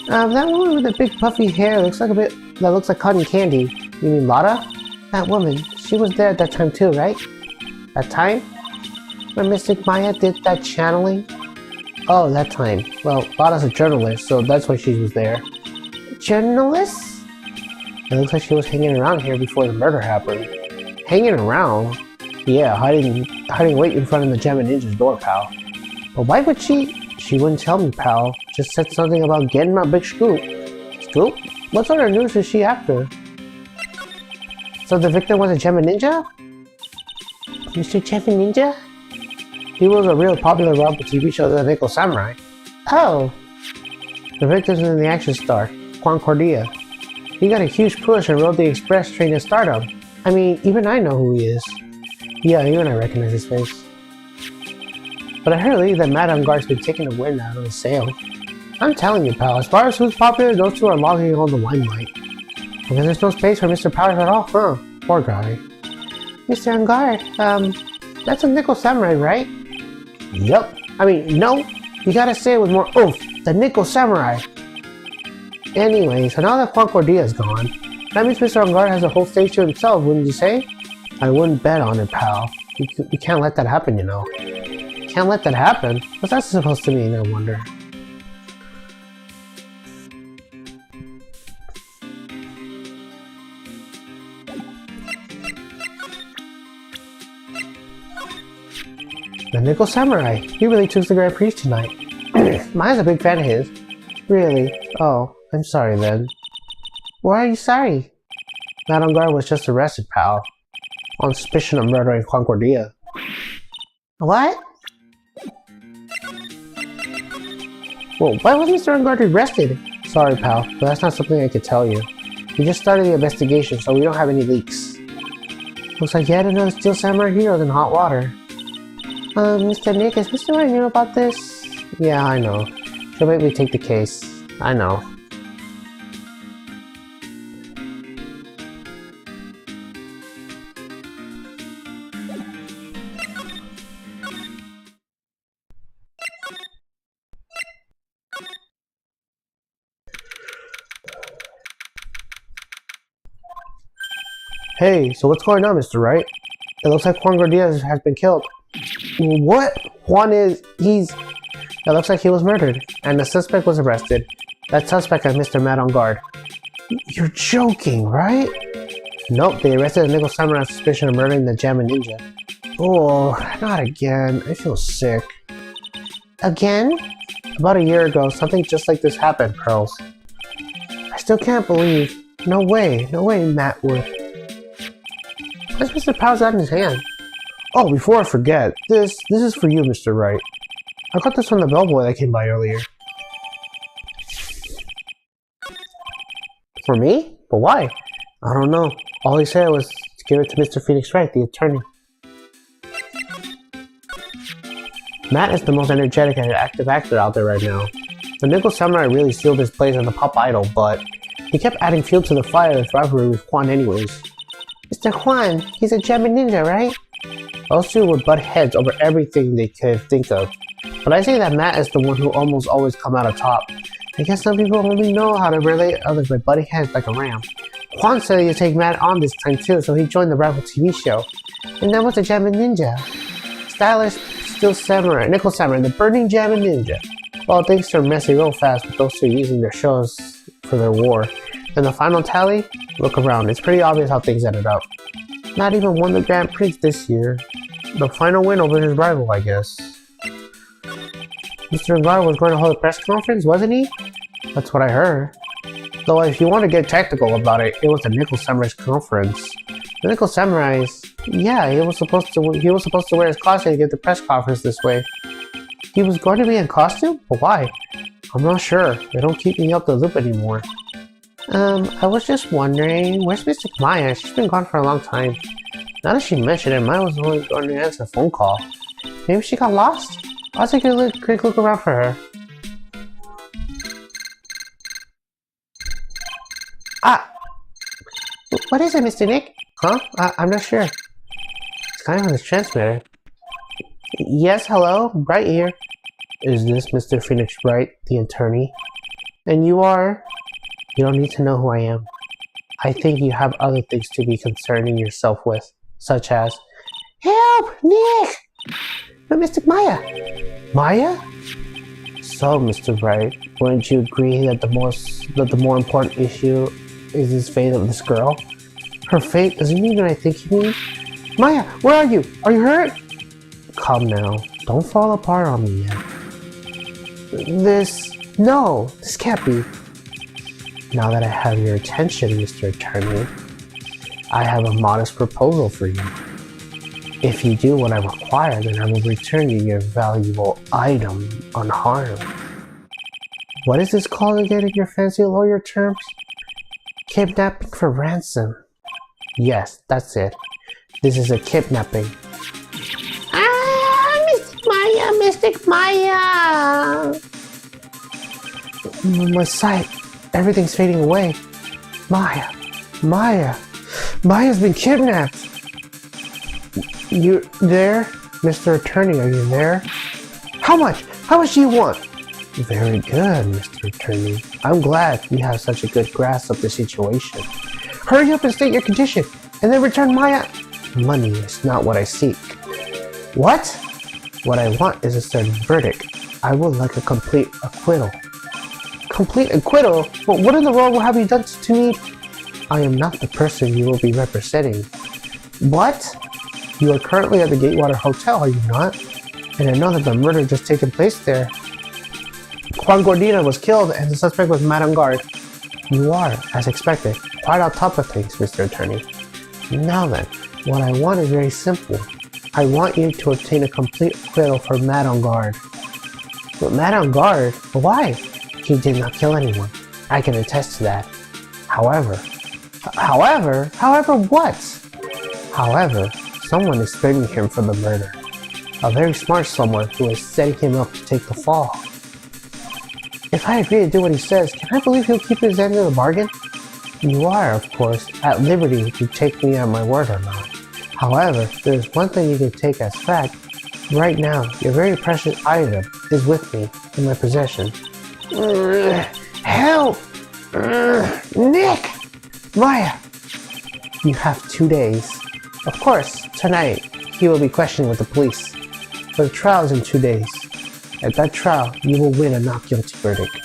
That woman with the big puffy hair looks like cotton candy. You mean Lotta? That woman, she was there at that time too, right? That time? When Mystic Maya did that channeling? Oh, that time. Well, Lotta's a journalist, so that's why she was there. Journalist? It looks like she was hanging around here before the murder happened. Hanging around? Yeah, hiding right in front of the Jammin' Ninja's door, pal. But why would she? She wouldn't tell me, pal. Just said something about getting my big scoop. Scoop? What sort of news is she after? So the victim was a Jammin' Ninja? Mr. Jammin' Ninja? He was a real popular Rob TV show, The Nickel Samurai. Oh! The victim's in the action star, Concordia. He got a huge push and rode the express train to stardom. I mean, even I know who he is. Yeah, even I recognize his face. But I heard lately that Madame Guard's been taking the wind out of his sail. I'm telling you, pal, as far as who's popular, those two are logging on the limelight. Because there's no space for Mr. Powers at all, huh? Poor guy. Mr. Angard, that's a Nickel Samurai, right? Yup. I mean, no, you gotta say it with more oomph. The Nickel Samurai. Anyway, so now that Concordia is gone, that means Mr. Angard has a whole stage to himself, wouldn't you say? I wouldn't bet on it, pal. You can't let that happen, you know. Can't let that happen? What's that supposed to mean, I wonder? The Nickel Samurai. He really took the Grand Prix tonight. Maya's a big fan of his. Really? Oh, I'm sorry then. Why are you sorry? Madame Guard was just arrested, pal. On suspicion of murdering Concordia. What? Well, why was Mr. Angard arrested? Sorry, pal, but that's not something I could tell you. We just started the investigation, so we don't have any leaks. Looks like yet another Steel Samurai heroes in hot water. Mr. Nick, is Mr. Wright knew about this? Yeah, I know. She'll make me take the case. I know. Hey, so what's going on, Mr. Wright? It looks like Juan Diaz has been killed. What? It looks like he was murdered, and the suspect was arrested. That suspect is Mr. Matt on guard. You're joking, right? Nope, they arrested a Nickel Samurai on suspicion of murdering the Jammin' Ninja. Oh, not again. I feel sick. Again? About a year ago, something just like this happened, Pearls. I still can't believe. No way, Matt would. What's Mr. Powers got in his hand? Oh, before I forget, this is for you, Mr. Wright. I got this from the bellboy that came by earlier. For me? But why? I don't know. All he said was to give it to Mr. Phoenix Wright, the attorney. Matt is the most energetic and active actor out there right now. The Nickel Samurai really sealed his place as the pop idol, but he kept adding fuel to the fire of his rivalry with Juan anyways. Mr. Juan, he's a German ninja, right? Those two would butt heads over everything they could think of. But I say that Matt is the one who almost always come out on top. I guess some people only know how to relate others by butting heads like a ram. Juan said he'd take Matt on this time too, so he joined the rival TV show. And that was a German ninja. Stylish, still samurai, Nickel Samurai, the burning German ninja. Well, things turned messy real fast with those two using their shows for their war. And the final tally? Look around, it's pretty obvious how things ended up. Not even won the Grand Prix this year. The final win over his rival, I guess. Mr. Wright was going to hold a press conference, wasn't he? That's what I heard. Though if you want to get technical about it, it was the Nickel Samurai's conference. The Nickel Samurai's? Yeah, he was supposed to wear his costume to give the press conference this way. He was going to be in costume? But why? I'm not sure. They don't keep me up the loop anymore. I was just wondering, where's Mr. Maya? She's been gone for a long time. Now that she mentioned it, Maya was only going to answer a phone call. Maybe she got lost? I'll take a quick look around for her. Ah! What is it, Mr. Nick? Huh? I'm not sure. It's kind of on the transmitter. Yes, hello? Wright here. Is this Mr. Phoenix Wright, the attorney? And you are? You don't need to know who I am. I think you have other things to be concerning yourself with, such as... Help! Nick! But Mr. Maya! Maya? So, Mr. Wright, wouldn't you agree that the more important issue is the fate of this girl? Her fate doesn't mean what I think you mean. Maya, where are you? Are you hurt? Come now, don't fall apart on me yet. This can't be. Now that I have your attention, Mr. Attorney, I have a modest proposal for you. If you do what I require, then I will return you your valuable item unharmed. What is this called again in your fancy lawyer terms? Kidnapping for ransom. Yes, that's it. This is a kidnapping. Ah, Mystic Maya! My sight. Everything's fading away. Maya's been kidnapped. You there? Mr. Attorney, are you there? How much? How much do you want? Very good, Mr. Attorney. I'm glad you have such a good grasp of the situation. Hurry up and state your condition, and then return Maya. Money is not what I seek. What? What I want is a certain verdict. I would like a complete acquittal. Complete acquittal? But what in the world have you done to me? I am not the person you will be representing. What? You are currently at the Gatewater Hotel, are you not? And I know that the murder just taken place there. Juan Gordina was killed and the suspect was Madame Guard. You are, as expected, quite on top of things, Mr. Attorney. Now then, what I want is very simple. I want you to obtain a complete acquittal for Madame Guard. But Madame Guard? Why? He did not kill anyone. I can attest to that. However what? However, someone is blaming him for the murder. A very smart someone who is setting him up to take the fall. If I agree to do what he says, can I believe he'll keep his end of the bargain? You are, of course, at liberty to take me at my word or not. However, there's one thing you can take as fact. Right now, your very precious item is with me, in my possession. Help! Nick! Maya! You have 2 days. Of course, tonight, he will be questioned with the police. But the trial is in 2 days. At that trial, you will win a not guilty verdict.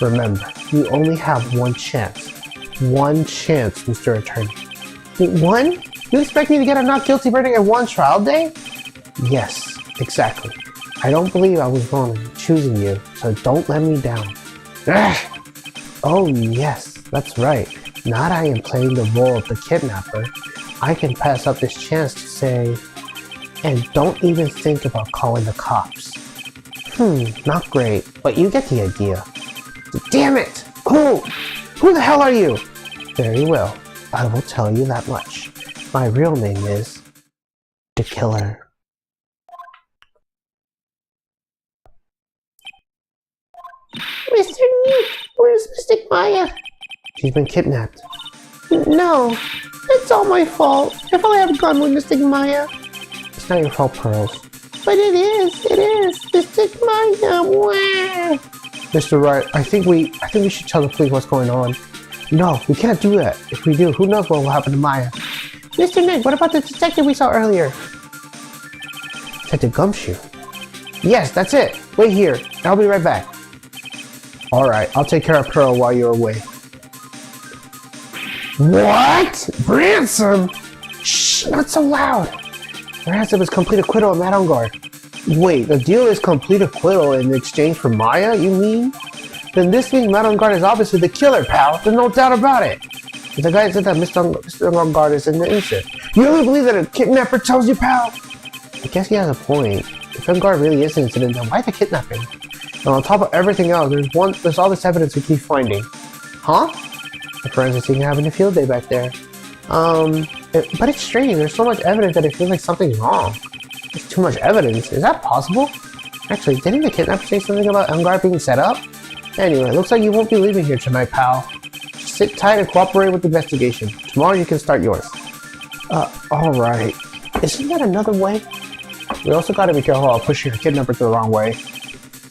Remember, you only have one chance. One chance, Mr. Attorney. One? You expect me to get a not guilty verdict at one trial day? Yes, exactly. I don't believe I was wrong in choosing you, so don't let me down. Ugh. Oh yes, that's right. Now that I am playing the role of the kidnapper, I can pass up this chance to say, and don't even think about calling the cops. Not great, but you get the idea. Damn it! Who the hell are you? Very well, I will tell you that much. My real name is... The Killer. Mr. Nick, where's Mystic Maya? She's been kidnapped. No, it's all my fault. If I had gone with Mystic Maya. It's not your fault, Pearls. But it is. Mystic Maya, wow. Mr. Wright, I think we should tell the police what's going on. No, we can't do that. If we do, who knows what will happen to Maya. Mr. Nick, what about the detective we saw earlier? Detective Gumshoe. Yes, that's it. Wait here. I'll be right back. Alright, I'll take care of Pearl while you're away. What? Ransom? Shh, not so loud. Ransom is complete acquittal of Madame Guard. Wait, the deal is complete acquittal in exchange for Maya, you mean? Then this means Madame Guard is obviously the killer, pal. There's no doubt about it. But the guy said that Mr. Guard is innocent. You really believe that a kidnapper tells you, pal? I guess he has a point. If Guard really is innocent, then why the kidnapping? And on top of everything else, there's all this evidence we keep finding. Huh? The forensics team having a field day back there. But it's strange. There's so much evidence that it feels like something's wrong. There's too much evidence. Is that possible? Actually, didn't the kidnapper say something about Guard being set up? Anyway, looks like you won't be leaving here tonight, pal. Just sit tight and cooperate with the investigation. Tomorrow you can start yours. Alright. Isn't that another way? We also gotta be careful of pushing your kidnapper the wrong way.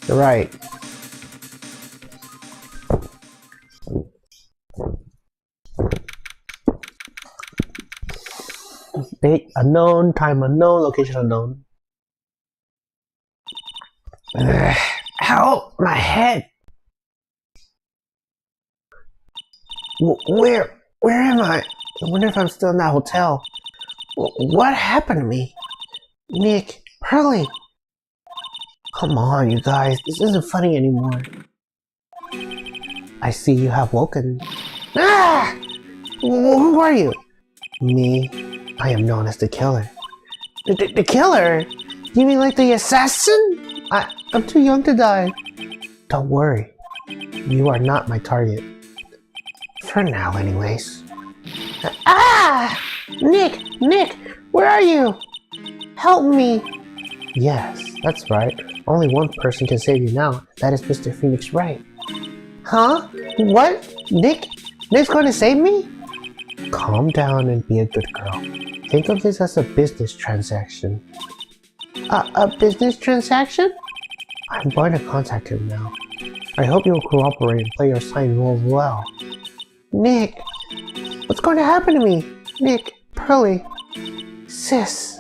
You're right. Date unknown, time unknown, location unknown. Ow! My head! Where am I? I wonder if I'm still in that hotel. What happened to me? Nick, Pearly! Come on, you guys. This isn't funny anymore. I see you have woken. Ah! Who are you? Me. I am known as the killer. The killer? You mean like the assassin? I'm too young to die. Don't worry. You are not my target. For now, anyways. Ah! Nick! Where are you? Help me! Yes, that's right. Only one person can save you now. That is Mr. Phoenix Wright. Huh? What? Nick's going to save me? Calm down and be a good girl. Think of this as a business transaction. A business transaction? I'm going to contact him now. I hope you'll cooperate and play your sign role well. Nick! What's going to happen to me? Nick, Pearly, Sis.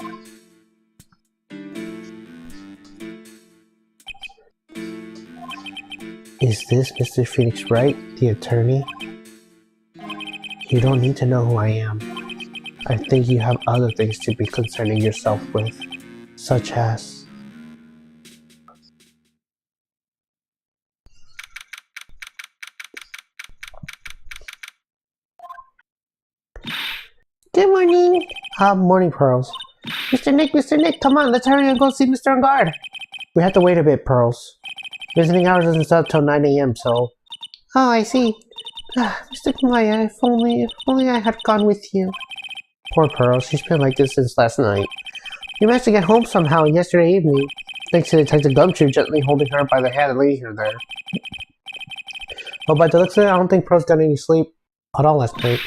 Is this Mr. Phoenix Wright, the attorney? You don't need to know who I am. I think you have other things to be concerning yourself with, such as... Good morning! Morning, Pearls. Mr. Nick, come on, let's hurry and go see Mr. Guard. We have to wait a bit, Pearls. Visiting hours doesn't start till 9 AM, so... Oh, I see. Mr. Maya, if only I had gone with you. Poor Pearl, she's been like this since last night. We managed to get home somehow yesterday evening, thanks to Detective Gumshoe gently holding her by the hand and leading her there. But by the looks of it, I don't think Pearl's got any sleep at all last night.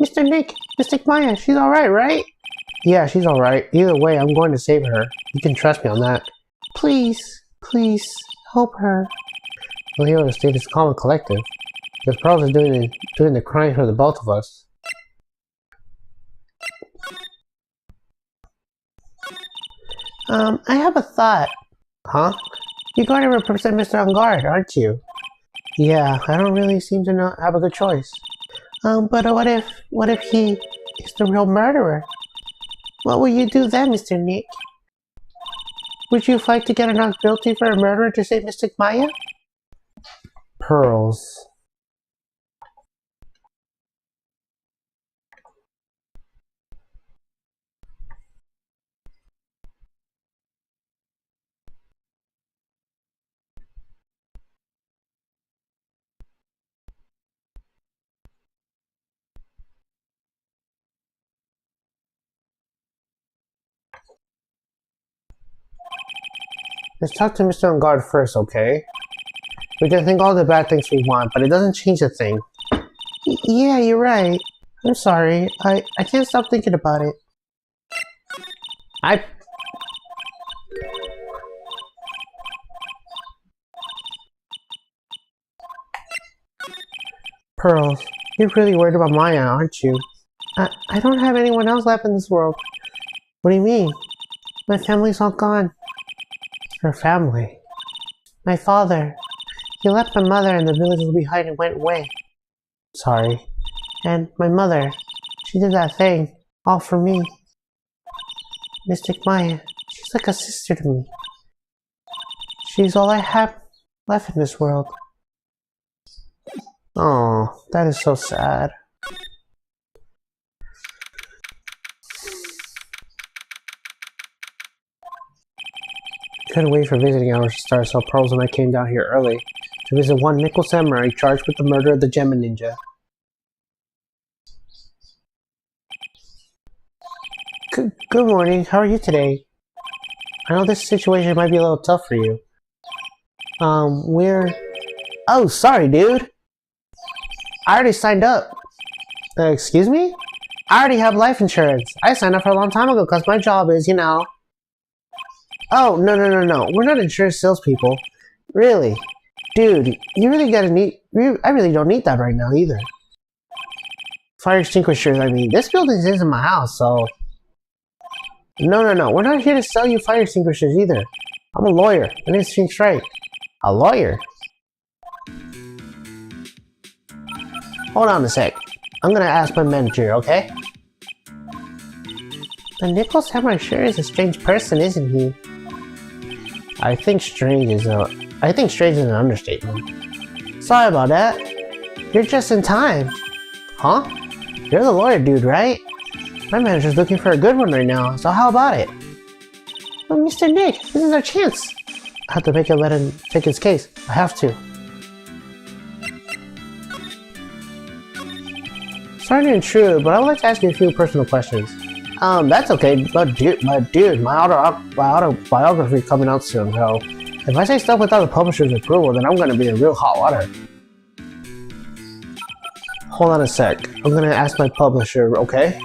Mr. Nick, Mystic Maya, she's alright, right? Yeah, she's alright. Either way, I'm going to save her. You can trust me on that. Please, help her. Well, here to stay this calm and collective. Because Pearl is doing the crying for the both of us. I have a thought. Huh? You're going to represent Mr. Guard, aren't you? Yeah, I don't really seem to have a good choice. But what if he is the real murderer? What will you do then, Mr. Nick? Would you fight to get her not guilty for a murderer to save Mystic Maya? Pearls. Let's talk to Mr. Guard first, okay? We can think all the bad things we want, but it doesn't change a thing. Yeah, you're right. I'm sorry. I can't stop thinking about it. Pearls, you're really worried about Maya, aren't you? I don't have anyone else left in this world. What do you mean? My family's all gone. Her family? My father. He left my mother and the villagers behind and went away. Sorry. And my mother. She did that thing. All for me. Mystic Maya. She's like a sister to me. She's all I have left in this world. Oh, that is so sad. Couldn't wait for visiting hours to start, so Pearls and I came down here early to visit one nickel samurai charged with the murder of the Gemma Ninja. Good morning. How are you today? I know this situation might be a little tough for you. Oh, sorry, dude. I already signed up. Excuse me? I already have life insurance. I signed up for a long time ago because my job is, you know... Oh, no. We're not insurance salespeople. Really? Dude, you really gotta need... I really don't need that right now, either. Fire extinguishers, I mean. This building isn't my house, so... No. We're not here to sell you fire extinguishers, either. I'm a lawyer. My name's Wright. A lawyer? Hold on a sec. I'm gonna ask my manager, okay? The Nickel Samurai sure is a strange person, isn't he? I think strange is an understatement. Sorry about that. You're just in time. Huh? You're the lawyer dude, right? My manager's looking for a good one right now, so how about it? Well, Mr. Nick, this is our chance. I have to let him take his case. I have to. Sorry to intrude, but I would like to ask you a few personal questions. That's okay, but dude, my autobiography is coming out soon, so if I say stuff without the publisher's approval, then I'm gonna be in real hot water. Hold on a sec. I'm gonna ask my publisher, okay?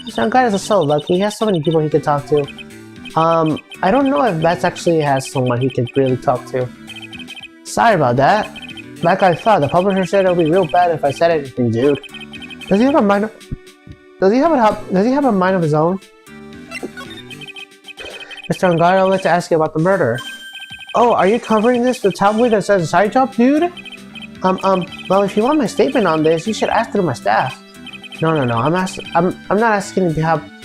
This guy is so lucky. He has so many people he could talk to. I don't know if Bats actually has someone he could really talk to. Sorry about that. Like I thought, the publisher said it would be real bad if I said anything, dude. Does he have a mind of his own? Mr. Angara, I would like to ask you about the murder. Oh, are you covering this with tabloid that says side job, dude? Well, if you want my statement on this, you should ask through my staff. No. I'm not asking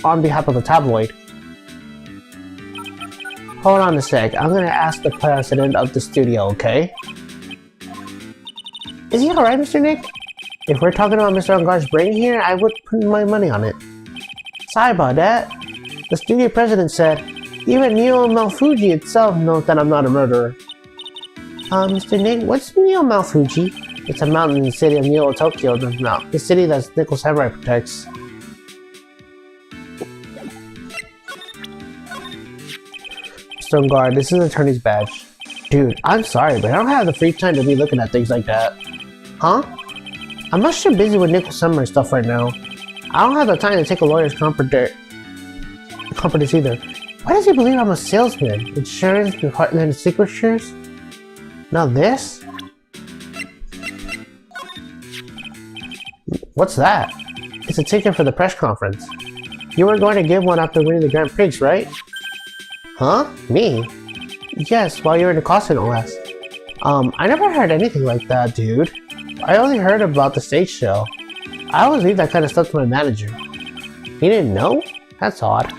on behalf of the tabloid. Hold on a sec. I'm gonna ask the president of the studio, okay? Is he alright, Mr. Nick? If we're talking about Mr. Angara's brain here, I would put my money on it. Sorry about that. The studio president said, even Neo Malfuji itself knows that I'm not a murderer. Mr. Nick, what's Neo Malfuji? It's a mountain in the city of Neo Tokyo, the city that Nickel Samurai protects. Mr. Angara, this is an attorney's badge. Dude, I'm sorry, but I don't have the free time to be looking at things like that. Huh? I'm much too busy with Nickel Samurai stuff right now. I don't have the time to take a lawyer's confidence either. Why does he believe I'm a salesman? Insurance, department, signatures? Now this? What's that? It's a ticket for the press conference. You were going to give one after winning the Grand Prix, right? Huh? Me? Yes, while you were in the costume OS. I never heard anything like that, dude. I only heard about the stage show. I always leave that kind of stuff to my manager. He didn't know? That's odd.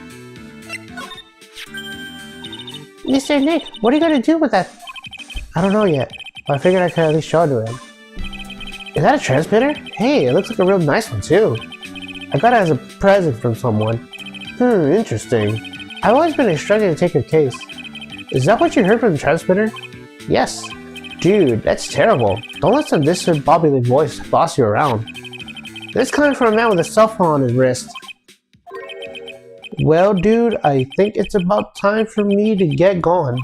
Mr. Nick, what are you gonna do with that? I don't know yet, but I figured I could at least show it to him. Is that a transmitter? Hey, it looks like a real nice one too. I got it as a present from someone. Interesting. I've always been struggling to take your case. Is that what you heard from the transmitter? Yes. Dude, that's terrible. Don't let some discombobulated voice boss you around. This coming from a man with a cell phone on his wrist. Well, dude, I think it's about time for me to get going.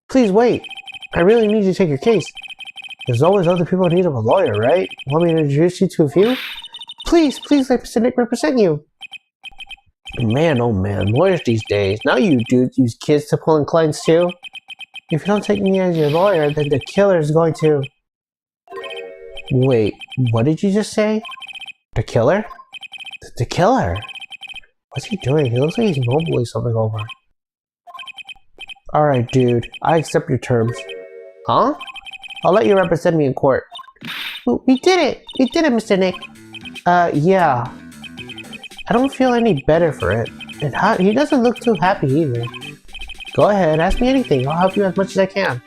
Please wait. I really need you to take your case. There's always other people in need of a lawyer, right? Want me to introduce you to a few? Please, let Mr. Nick represent you. Man, oh man, lawyers these days. Now you dudes use kids to pull in clients too? If you don't take me as your lawyer, then the killer is going to... Wait, what did you just say? The killer? The killer? What's he doing? He looks like he's mumbling something over. Alright, dude. I accept your terms. Huh? I'll let you represent me in court. We did it! We did it, Mr. Nick! Yeah. I don't feel any better for it. And he doesn't look too happy either. Go ahead, ask me anything. I'll help you as much as I can.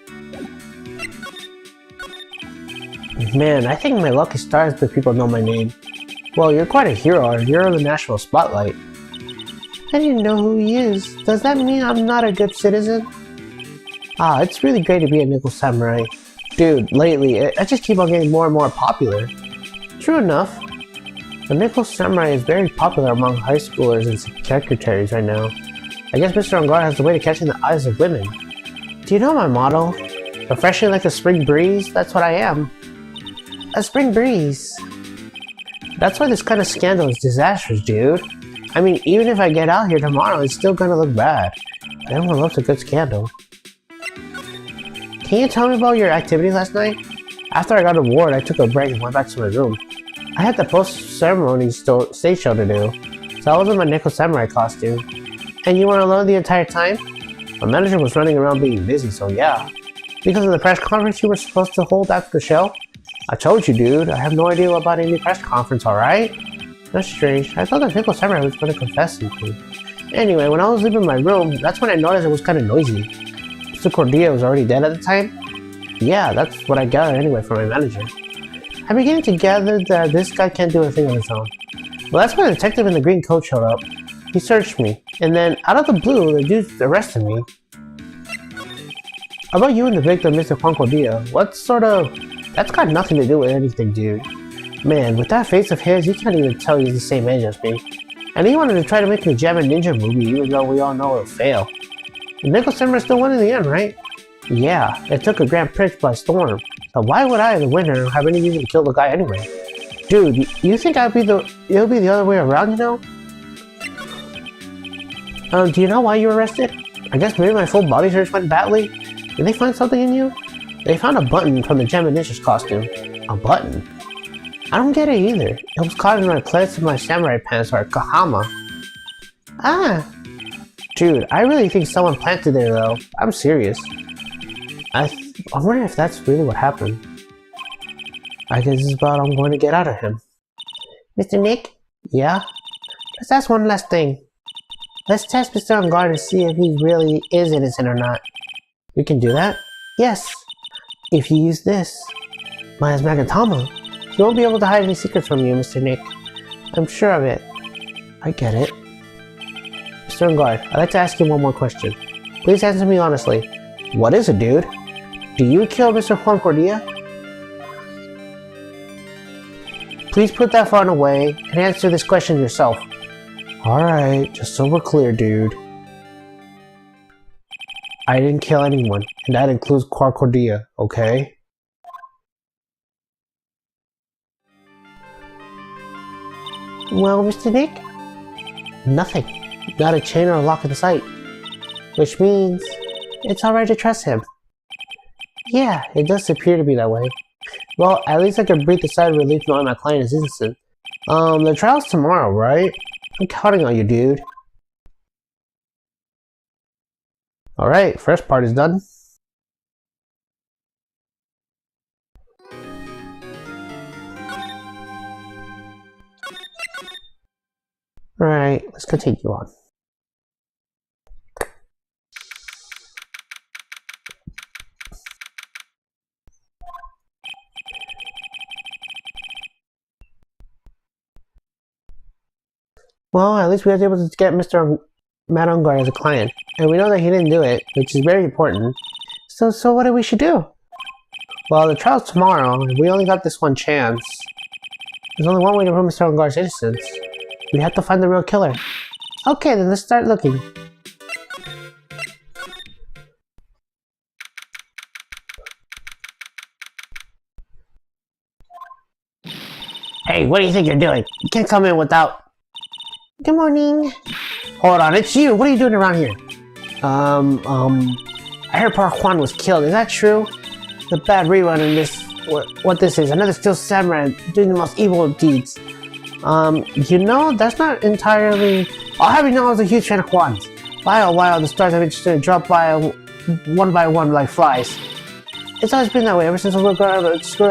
Man, I think my lucky stars that people know my name. Well, you're quite a hero, and you're in the national spotlight. I didn't know who he is. Does that mean I'm not a good citizen? Ah, it's really great to be a nickel samurai. Dude, lately, I just keep on getting more and more popular. True enough. The nickel samurai is very popular among high schoolers and secretaries right now. I guess Mr. On Guard has the way to catching the eyes of women. Do you know my motto? Refreshing like a spring breeze? That's what I am. A spring breeze. That's why this kind of scandal is disastrous, dude. I mean, even if I get out here tomorrow, it's still gonna look bad. Everyone loves a good scandal. Can you tell me about your activities last night? After I got an award, I took a break and went back to my room. I had the post-ceremony stage show to do, so I was in my nickel samurai costume. And you were alone the entire time? My manager was running around being busy, so yeah. Because of the press conference you were supposed to hold after the show? I told you, dude. I have no idea about any press conference, alright? That's strange. I thought the nickel samurai was going to confess something. Anyway, when I was leaving my room, that's when I noticed it was kind of noisy. Mr. Cordia was already dead at the time? Yeah, that's what I gathered anyway from my manager. I'm beginning to gather that this guy can't do a thing on his own. Well, that's when the detective in the green coat showed up. He searched me, and then, out of the blue, the dude arrested me. How about you and the victim, Mr. Concordia? What sort of... That's got nothing to do with anything, dude. Man, with that face of his, you can't even tell he's the same age as me. And he wanted to try to make a Jam and Ninja movie, even though we all know it'll fail. The nickel samurai still won in the end, right? Yeah, it took a Grand Prix by storm. So why would I, the winner, have any reason to kill the guy anyway? Dude, you think it'll be the other way around, you know? Do you know why you were arrested? I guess maybe my full body search went badly? Did they find something in you? They found a button from the Gem and Ninja's costume. A button? I don't get it either. It was caught in my place of my samurai pants or kahama. Ah! Dude, I really think someone planted it though. I'm serious. I wonder if that's really what happened. I guess this is about all I'm going to get out of him. Mr. Nick? Yeah? Let's ask one last thing. Let's test Mr. On Guard and see if he really is innocent or not. We can do that? Yes! If you use this. Maya's Magatama. He won't be able to hide any secrets from you, Mr. Nick. I'm sure of it. I get it. Mr. On Guard, I'd like to ask you one more question. Please answer me honestly. What is it, dude? Do you kill Mr. Concordia? Please put that phone away and answer this question yourself. Alright, just so we're clear, dude. I didn't kill anyone, and that includes Concordia, okay? Well, Mr. Nick? Nothing. Not a chain or a lock in sight. Which means it's alright to trust him. Yeah, it does appear to be that way. Well, at least I can breathe a sigh of relief knowing my client is innocent. The trial's tomorrow, right? I'm counting on you, dude. Alright, first part is done. Alright, let's continue on. Well, at least we were able to get Mr. Matt Ungar as a client, and we know that he didn't do it, which is very important. So what do we should do? Well, the trial's tomorrow, and we only got this one chance. There's only one way to prove Mr. Ungar's innocence. We have to find the real killer. Okay, then let's start looking. Hey, what do you think you're doing? You can't come in without... Good morning. Hold on, it's you. What are you doing around here? I heard Park Juan was killed. Is that true? The bad rerun in this... What this is? Another still samurai doing the most evil of deeds. You know, that's not entirely... I'll have you know I was a huge fan of Juan's. Wow, wow, the stars have been dropped by one by one like flies. It's always been that way ever since I was going to school.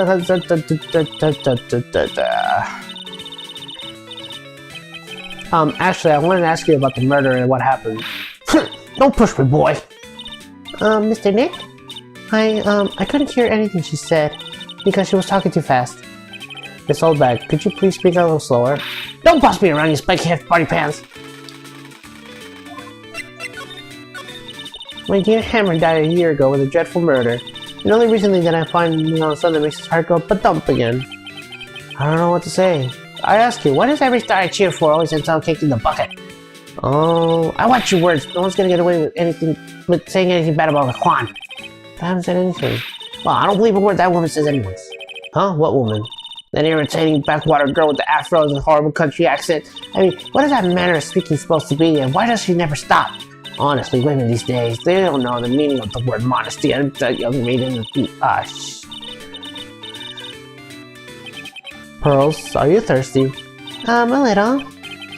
Actually, I wanted to ask you about the murder and what happened. Don't push me, boy. Mr. Nick? I couldn't hear anything she said because she was talking too fast. Miss Oldbag, could you please speak a little slower? Don't boss me around, you spike-head party pants! My dear Hammer died a year ago with a dreadful murder, and only recently did I find something that makes his heart go ba-dump again. I don't know what to say. I ask you, why does every star I cheer for always ends up kicking the bucket? Oh, I watch your words. No one's gonna get away with saying anything bad about Juan. I haven't said anything. Well, I don't believe a word that woman says anyways. Huh? What woman? That irritating backwater girl with the afros and horrible country accent. I mean, what is that manner of speaking supposed to be, and why does she never stop? Honestly, women these days, they don't know the meaning of the word modesty. And that young maiden... Pearls, are you thirsty? A little.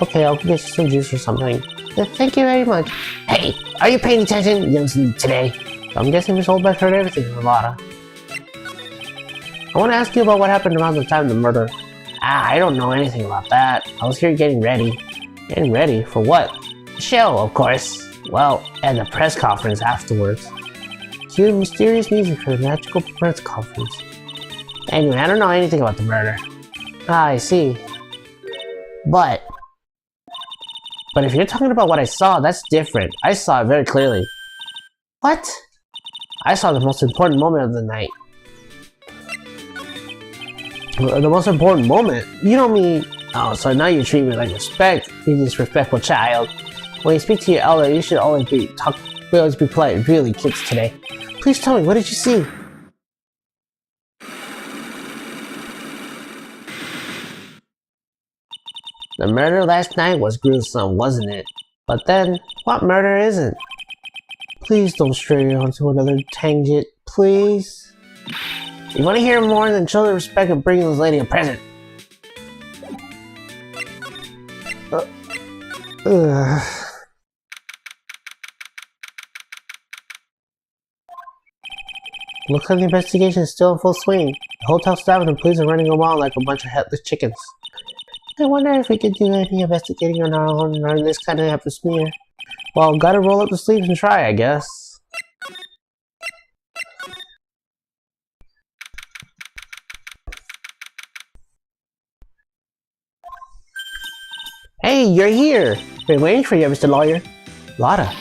Okay, I'll get you some juice or something. Thank you very much. Hey, are you paying attention, young today? I'm guessing Miss Oldback heard everything from Lotta. I want to ask you about what happened around the time of the murder. I don't know anything about that. I was here getting ready. Getting ready? For what? The show, of course. Well, and the press conference afterwards. Cue mysterious music for the magical press conference. Anyway, I don't know anything about the murder. I see. But if you're talking about what I saw, that's different. I saw it very clearly. What? I saw the most important moment of the night. The most important moment? You don't mean... Oh, so now you treat me like respect, you disrespectful child. When you speak to your elder, you should always be polite. Really, kids today. Please tell me, what did you see? The murder last night was gruesome, wasn't it? But then, what murder isn't? Please don't stray onto another tangent, please. You want to hear more, then show the respect of bringing this lady a present. Looks like the investigation is still in full swing. The hotel staff and the police are running around like a bunch of headless chickens. I wonder if we could do any investigating on our own or this kind of have to smear. Well, gotta roll up the sleeves and try, I guess. Hey, you're here! Been waiting for you, Mr. Lawyer. Lotta.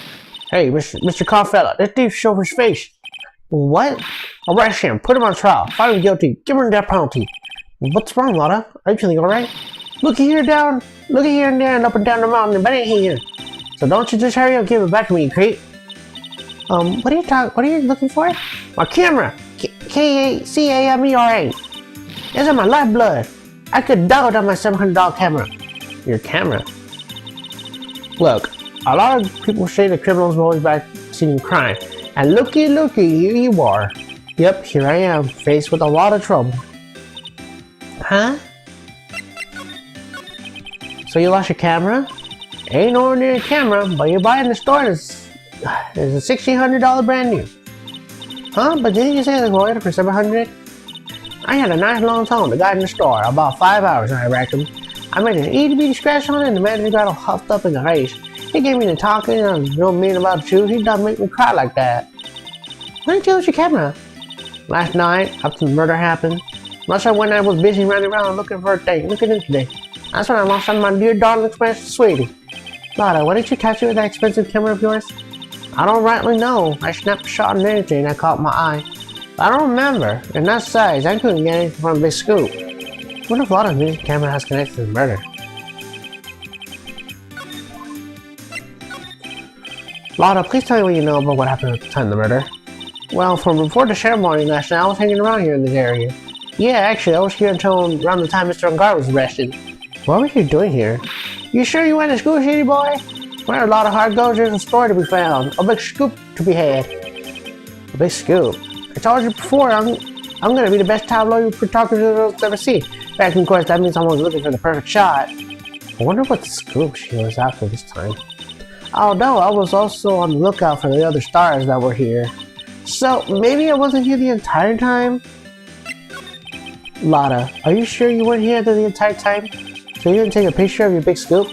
Hey, Mr. Carfella, that thief showed his face. What? Arrest him, put him on trial, find him guilty, give him the death penalty. What's wrong, Lotta? Are you feeling alright? Look here and there and up and down the mountain, but ain't here. So don't you just hurry up and give it back to me, you creep. What are you looking for? My camera! K-A-C-A-M-E-R-A. This is my lifeblood. I could die without my $700 camera. Your camera? Look, a lot of people say the criminals are always back seeing crime. And looky, here you are. Yep, here I am, faced with a lot of trouble. Huh? So you lost your camera? Ain't no ordinary camera, but you buy it in the store and it's a $1,600 brand new. Huh? But didn't you say it was ordered for $700? I had a nice long time with the guy in the store, about 5 hours I reckon. I made an itty-bitty scratch on it and the man got all huffed up in the face. He gave me the talking and I was real mean about the truth. He done make me cry like that. When did you lose your camera? Last night, after the murder happened. Not sure when I was busy running around looking for a thing. Look at it today. That's when I lost on my dear darling expensive sweetie. Lotta, why didn't you catch it with that expensive camera of yours? I don't rightly know. I snapped a shot and anything that caught my eye. But I don't remember. In that size, I couldn't get anything from a big scoop. What if Lotta's music camera has connected to the murder? Lotta, please tell me what you know about what happened at the time of the murder. Well, from before the ceremony last night, I was hanging around here in this area. Yeah, actually, I was here until around the time Mr. Ungar was arrested. What were you doing here? You sure you went to school, shitty boy? Where a lot of hard goes, there's a story to be found. A big scoop to be had. A big scoop? I told you before, I'm gonna be the best tabloid photographer you've ever seen. Back of course, that means someone's looking for the perfect shot. I wonder what the scoop she was after this time. Oh no, I was also on the lookout for the other stars that were here. So, maybe I wasn't here the entire time? Lotta, are you sure you weren't here the entire time? So you didn't take a picture of your big scoop?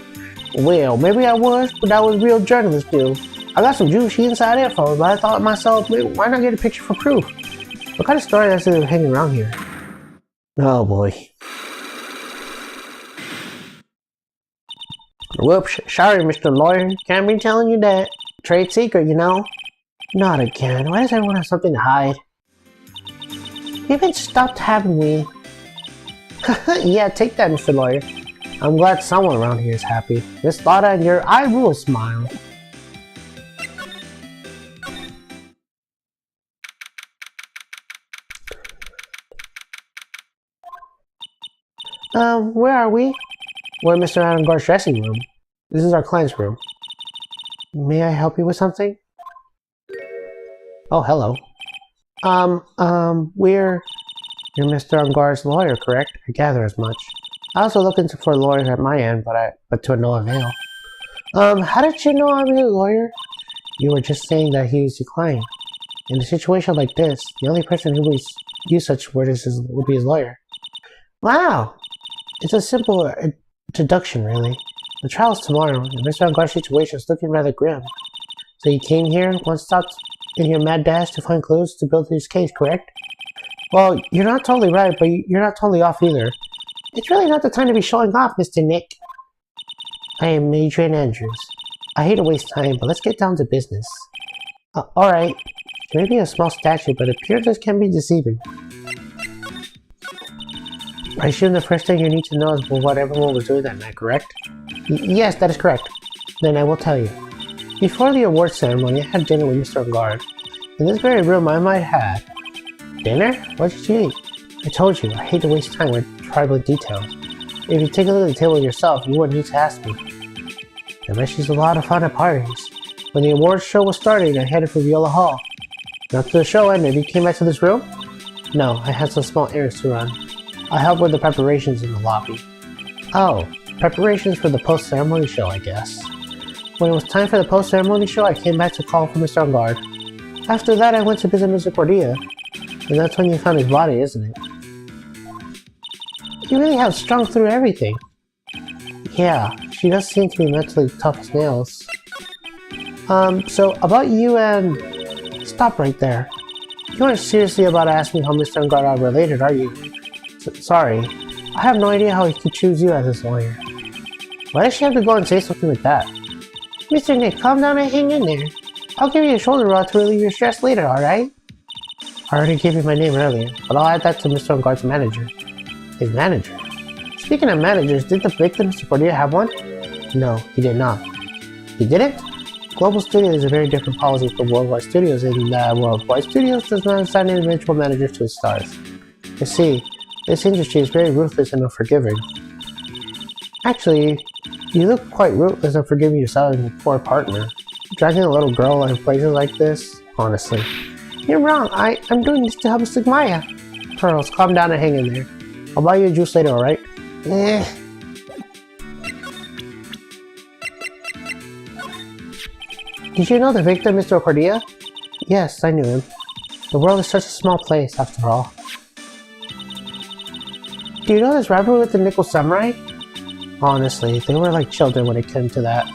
Well, maybe I was, but that was real journalist do. I got some juicy inside info, but I thought to myself, why not get a picture for proof? What kind of story is hanging around here? Oh boy. Whoops, sorry Mr. Lawyer, can't be telling you that. Trade secret, you know? Not again, why does everyone have something to hide? You haven't stopped having me. Yeah, take that Mr. Lawyer. I'm glad someone around here is happy. Miss Lotta and your I will smile. Where are we? We're in Mr. Angar's dressing room. This is our client's room. May I help you with something? Oh, hello. You're Mr. Angar's lawyer, correct? I gather as much. I also looking for lawyers at my end, but to no avail. How did you know I'm a lawyer? You were just saying that he's your client. In a situation like this, the only person who would use such words would be his lawyer. Wow! It's a simple introduction, really. The trial's tomorrow, and Mr. Angar's situation is looking rather grim. So you came here, once stopped in your mad dash to find clues to build his case, correct? Well, you're not totally right, but you're not totally off either. It's really not the time to be showing off, Mr. Nick. I am Adrian Andrews. I hate to waste time, but let's get down to business. Alright. It may be a small statue, but appearances can be deceiving. I assume the first thing you need to know is what everyone was doing that night, correct? Yes, that is correct. Then I will tell you. Before the award ceremony, I had dinner with Mr. Ungar. In this very room, I might have. Dinner? What did you eat? I told you, I hate to waste time with tribal details. If you take a look at the table yourself, you wouldn't need to ask me. I bet she's a lot of fun at parties. When the awards show was starting, I headed for Viola Hall. After the show ended, you came back to this room? No, I had some small errands to run. I helped with the preparations in the lobby. Oh, preparations for the post-ceremony show, I guess. When it was time for the post-ceremony show, I came back to call for Mr. Ungar. After that, I went to visit Mr. Cordia. And that's when you found his body, isn't it? You really have strung through everything. Yeah, she does seem to be mentally tough as nails. So about you and... Stop right there. You aren't seriously about to ask me how Mr. Ungar are related, are you? Sorry. I have no idea how he could choose you as his lawyer. Why does she have to go and say something like that? Mr. Nick, calm down and hang in there. I'll give you a shoulder rub to relieve your stress later, alright? I already gave you my name earlier, but I'll add that to Mr. Ungar's manager. His manager? Speaking of managers, did the victim, Mr. Cordia, have one? No, he did not. He didn't? Global Studios is a very different policy from Worldwide Studios in that Worldwide Studios does not assign individual managers to its stars. You see, this industry is very ruthless and unforgiving. Actually, you look quite ruthless and unforgiving yourself and your poor partner. Dragging a little girl in places like this? Honestly. You're wrong, I'm doing this to help Mr. Maya. Pearls, calm down and hang in there. I'll buy you a juice later, alright? Did you know the victim, Mr. Cordia? Yes, I knew him. The world is such a small place, after all. Do you know this rivalry with the Nickel Samurai? Honestly, they were like children when it came to that.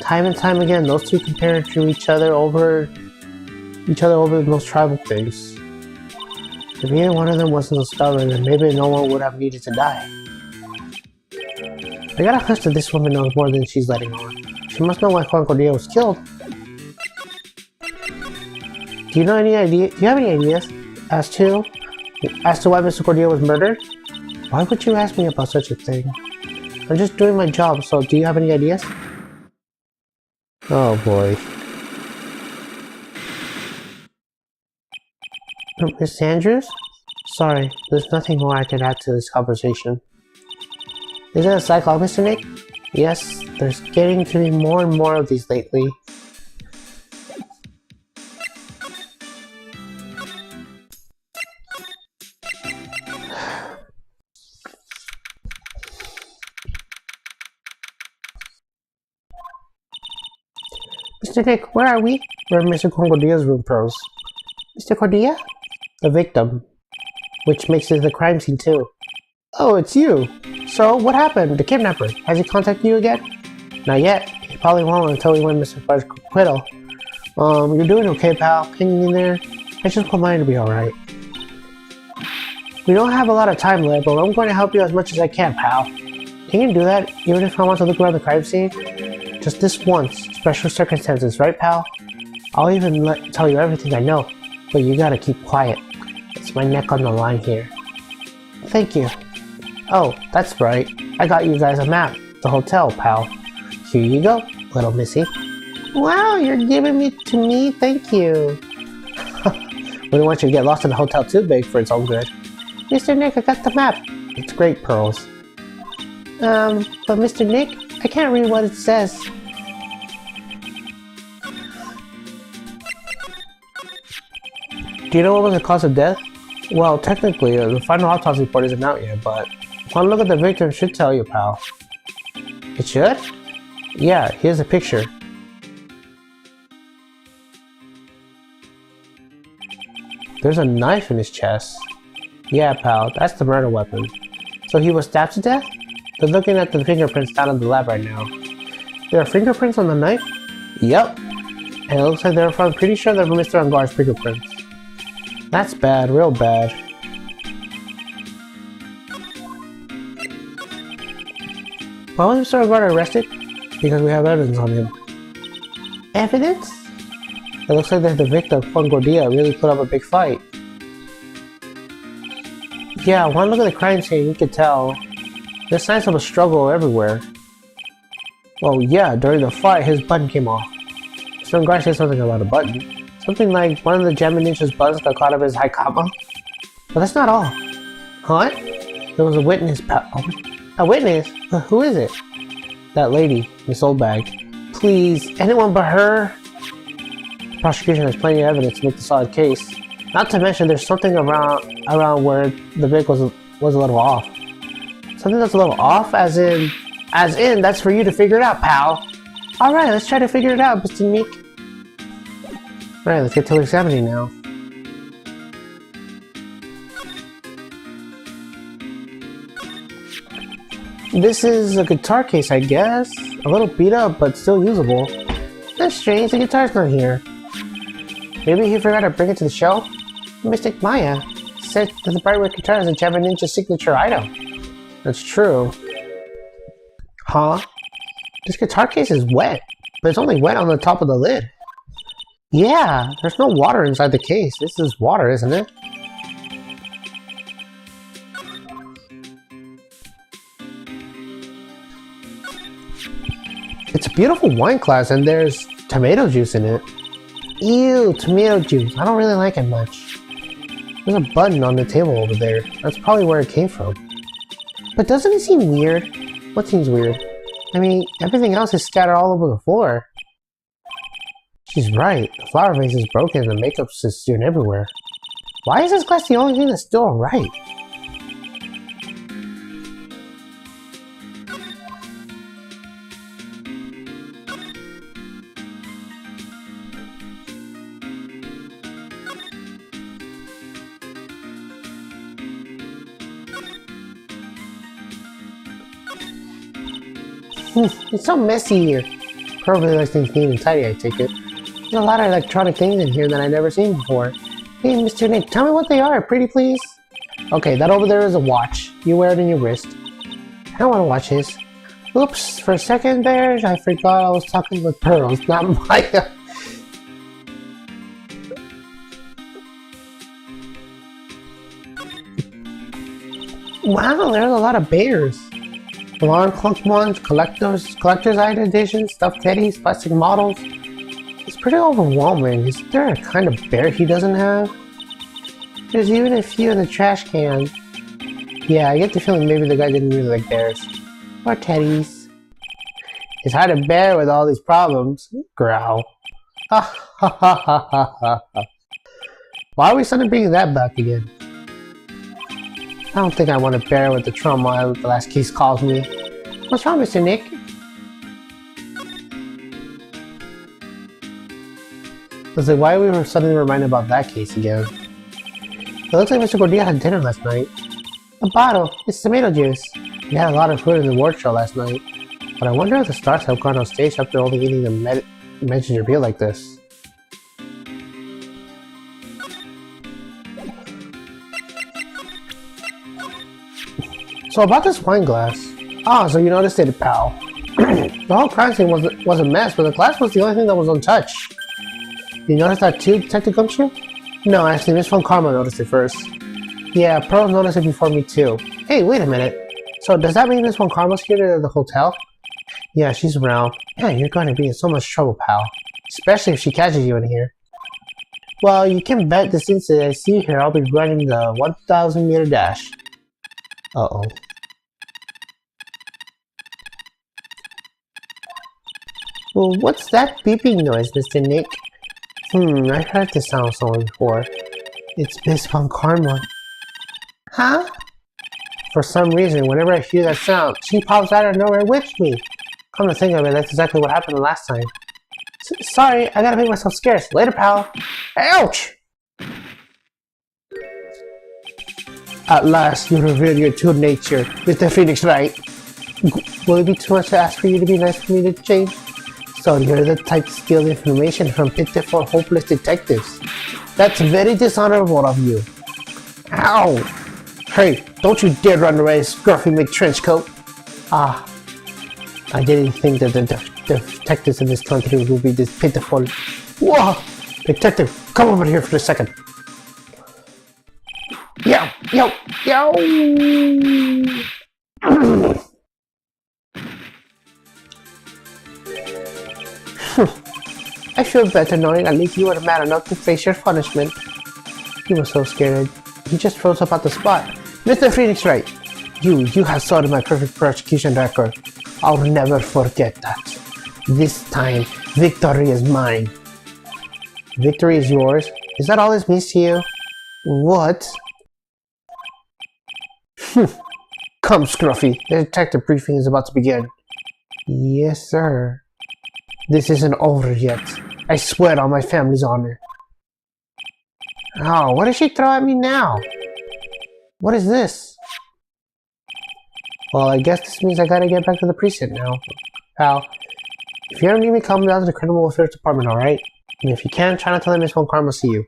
Time and time again, those two compared to each other over the most tribal things. If either one of them wasn't so stubborn, then maybe no one would have needed to die. I got a hunch that this woman knows more than she's letting on. She must know why Juan Cordia was killed. Do you have any ideas as to why Mr. Cordia was murdered? Why would you ask me about such a thing? I'm just doing my job, so do you have any ideas? Oh boy. Miss Andrews? Sorry, there's nothing more I can add to this conversation. Is it a cyclone, Mr. Nick? Yes, there's getting to be more and more of these lately. Mr. Nick, where are we? We're in Mr. Concordia's room, Pros. Mr. Cordia? The victim. Which makes it the crime scene too. Oh, it's you! So, what happened? The kidnapper. Has he contacted you again? Not yet. He probably won't until we win Mr. Fudge's acquittal. You're doing okay, pal. Hanging in there? I just want mine to be alright. We don't have a lot of time left, but I'm going to help you as much as I can, pal. Can you do that, even if I want to look around the crime scene? Just this once. Special circumstances, right, pal? I'll even tell you everything I know, but you gotta keep quiet. It's my neck on the line here. Thank you. Oh, that's right. I got you guys a map. The hotel, pal. Here you go, little missy. Wow, you're giving it to me? Thank you. We don't want you to get lost in the hotel too big for its own good. Mr. Nick, I got the map. It's great, Pearls. But Mr. Nick, I can't read what it says. Do you know what was the cause of death? Well, technically, the final autopsy report isn't out yet, but one look at the victim should tell you, pal. It should? Yeah, here's a picture. There's a knife in his chest. Yeah, pal, that's the murder weapon. So he was stabbed to death? They're looking at the fingerprints down in the lab right now. There are fingerprints on the knife? Yep. And it looks like they're from, pretty sure they're from Mr. Angar's fingerprints. That's bad, real bad. Why was Mr. Angar arrested? Because we have evidence on him. Evidence? It looks like that the victim, Concordia, really put up a big fight. Yeah, one look at the crime scene, you can tell. There's signs of a struggle everywhere. Well, yeah, during the fight, his button came off. Mr. Angar said something about a button. Something like one of the Gemma Ninja's buttons got caught up his Haikama. But that's not all. What? There was a witness, pal. A witness? Who is it? That lady, Miss Oldbag. Please, anyone but her? The prosecution has plenty of evidence to make the solid case. Not to mention, there's something around where the vehicle was a little off. Something that's a little off, as in, that's for you to figure it out, pal. Alright, let's try to figure it out, Mr. Nick. Alright, let's get to examining now. This is a guitar case, I guess. A little beat up, but still usable. That's strange, the guitar's not here. Maybe he forgot to bring it to the show? Mystic Maya said that the Bright Red guitar is a Gemma Ninja signature item. That's true. Huh? This guitar case is wet, but it's only wet on the top of the lid. Yeah, there's no water inside the case. This is water, isn't it? It's a beautiful wine glass and there's tomato juice in it. Ew, tomato juice. I don't really like it much. There's a button on the table over there. That's probably where it came from. But doesn't it seem weird? What seems weird? I mean, everything else is scattered all over the floor. She's right. The flower vase is broken and the makeup's just strewn everywhere. Why is this glass the only thing that's still alright? It's so messy here. Probably likes things neat and tidy, I take it. There's a lot of electronic things in here that I've never seen before. Hey, Mr. Nick, tell me what they are, pretty please? Okay, that over there is a watch. You wear it in your wrist. I don't want to watch his. Oops, for a second there, I forgot I was talking with Pearls, not Maya. Wow, there's a lot of bears. Alarm clock ones, collector's item editions, stuffed teddies, plastic models. It's pretty overwhelming. Is there a kind of bear he doesn't have? There's even a few in the trash can. Yeah, I get the feeling maybe the guy didn't really like bears. Or teddies. It's hard to bear with all these problems. Growl. Ha ha ha ha ha ha. Why are we suddenly bringing that back again? I don't think I want to bear with the trauma the last case caused me. What's wrong, Mr. Nick? Looks like why we were suddenly reminded about that case again. It looks like Mr. Gordillo had dinner last night. A bottle. It's tomato juice. We had a lot of food in the award show last night. But I wonder if the stars have gone on stage after only eating a messenger beer like this. So about this wine glass. Oh, so you noticed it, pal. The whole crime scene was a mess, but the glass was the only thing that was untouched. You noticed that too, Detective Gumshoe? No, actually, Miss Von Karma noticed it first. Yeah, Pearl noticed it before me too. Hey, wait a minute. So does that mean Miss Von Karma's here at the hotel? Yeah, she's around. Yeah, you're going to be in so much trouble, pal. Especially if she catches you in here. Well, you can bet the instant I see her, I'll be running the 1,000-meter dash. Uh-oh. Well, what's that beeping noise, Mr. Nick? I heard this sound somewhere before. It's Miss Von Karma. Huh? For some reason, whenever I hear that sound, she pops out of nowhere with me. Come to think of it, that's exactly what happened the last time. Sorry, I gotta make myself scarce. Later, pal. Ouch! At last, you reveal your true nature, Mr. Phoenix Wright. Will it be too much to ask for you to be nice for me to change? So you're the type to steal information from pitiful, hopeless detectives. That's very dishonorable of you. Ow! Hey, don't you dare run away, scruffy McTrenchcoat. Ah, I didn't think that the detectives in this country would be this pitiful. Whoa! Detective, come over here for a second. Yow! Yow! Yow! I feel better knowing at least you were mad enough to face your punishment. He was so scared. He just froze up at the spot. Mr. Phoenix Wright, you have sorted my perfect prosecution record. I'll never forget that. This time, victory is mine. Victory is yours? Is that all this means to you? What? Come, Scruffy. The detective briefing is about to begin. Yes, sir. This isn't over yet. I swear on my family's honor. Oh, what does she throw at me now? What is this? Well, I guess this means I gotta get back to the precinct now. Pal, if you ever need me, come down to the Criminal Affairs Department, alright? And if you can, try not to let Miss Von Karma see you.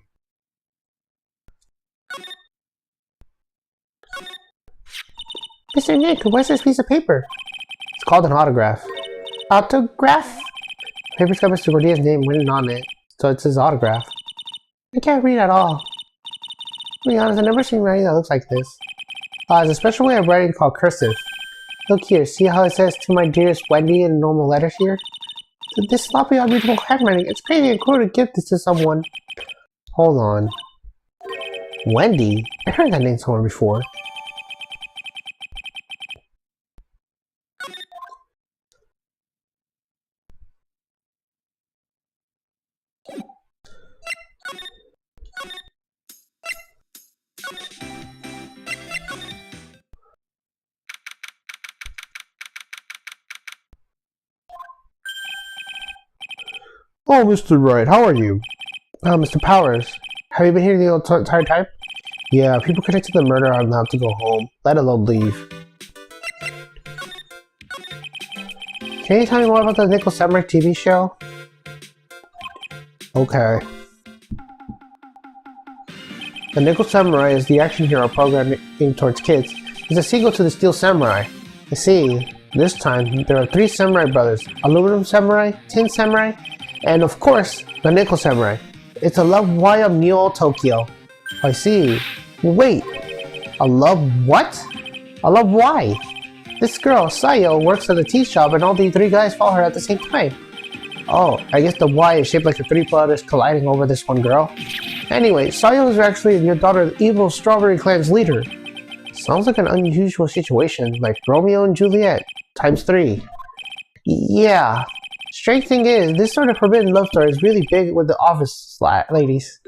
Mr. Nick, where's this piece of paper? It's called an autograph. Autograph? The paper's got Mr. Gordillo's name written on it, so it's his autograph. I can't read at all. To be honest, I've never seen writing that looks like this. There's a special way of writing called cursive. Look here, see how it says "To my dearest Wendy" in normal letters here? This sloppy, unreadable handwriting, it's crazy and cool to give this to someone. Hold on. Wendy? I heard that name somewhere before. Oh, Mr. Wright, how are you? Mr. Powers, have you been here the entire time? Yeah, people connected to the murder are allowed to go home, let alone leave. Can you tell me more about the Nickel Samurai TV show? Okay. The Nickel Samurai is the action hero program aimed towards kids. It's a sequel to the Steel Samurai. You see, this time there are 3 samurai brothers, Aluminum Samurai, Tin Samurai, and of course, the Nickel Samurai. It's a love why of Neo Tokyo. I see. Wait, a love what? A love why? This girl, Sayo, works at a tea shop and all the 3 guys follow her at the same time. Oh, I guess the Y is shaped like the three brothers colliding over this one girl. Anyway, Sayo is actually your daughter, the evil Strawberry Clan's leader. Sounds like an unusual situation, like Romeo and Juliet, times 3. Yeah. Strange thing is, this sort of forbidden love story is really big with the office ladies.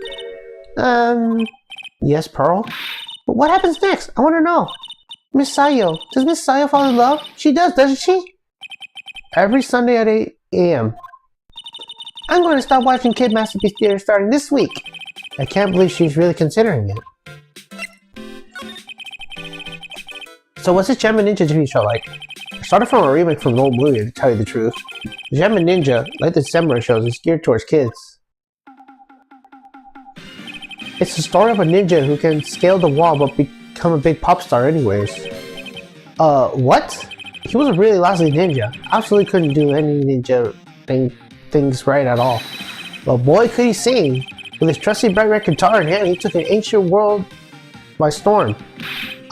Yes, Pearl? But what happens next? I want to know. Miss Sayo. Does Miss Sayo fall in love? She does, doesn't she? Every Sunday at 8 a.m. I'm going to stop watching Kid Masterpiece Theater starting this week. I can't believe she's really considering it. So what's this Gem and Ninja TV show like? It started from a remake from an old movie, to tell you the truth. Gem and Ninja, like the Samurai shows, is geared towards kids. It's the story of a ninja who can scale the wall but become a big pop star anyways. What? He was a really lousy ninja. Absolutely couldn't do any ninja things right at all. But boy could he sing! With his trusty bright red guitar in hand, he took an ancient world by storm.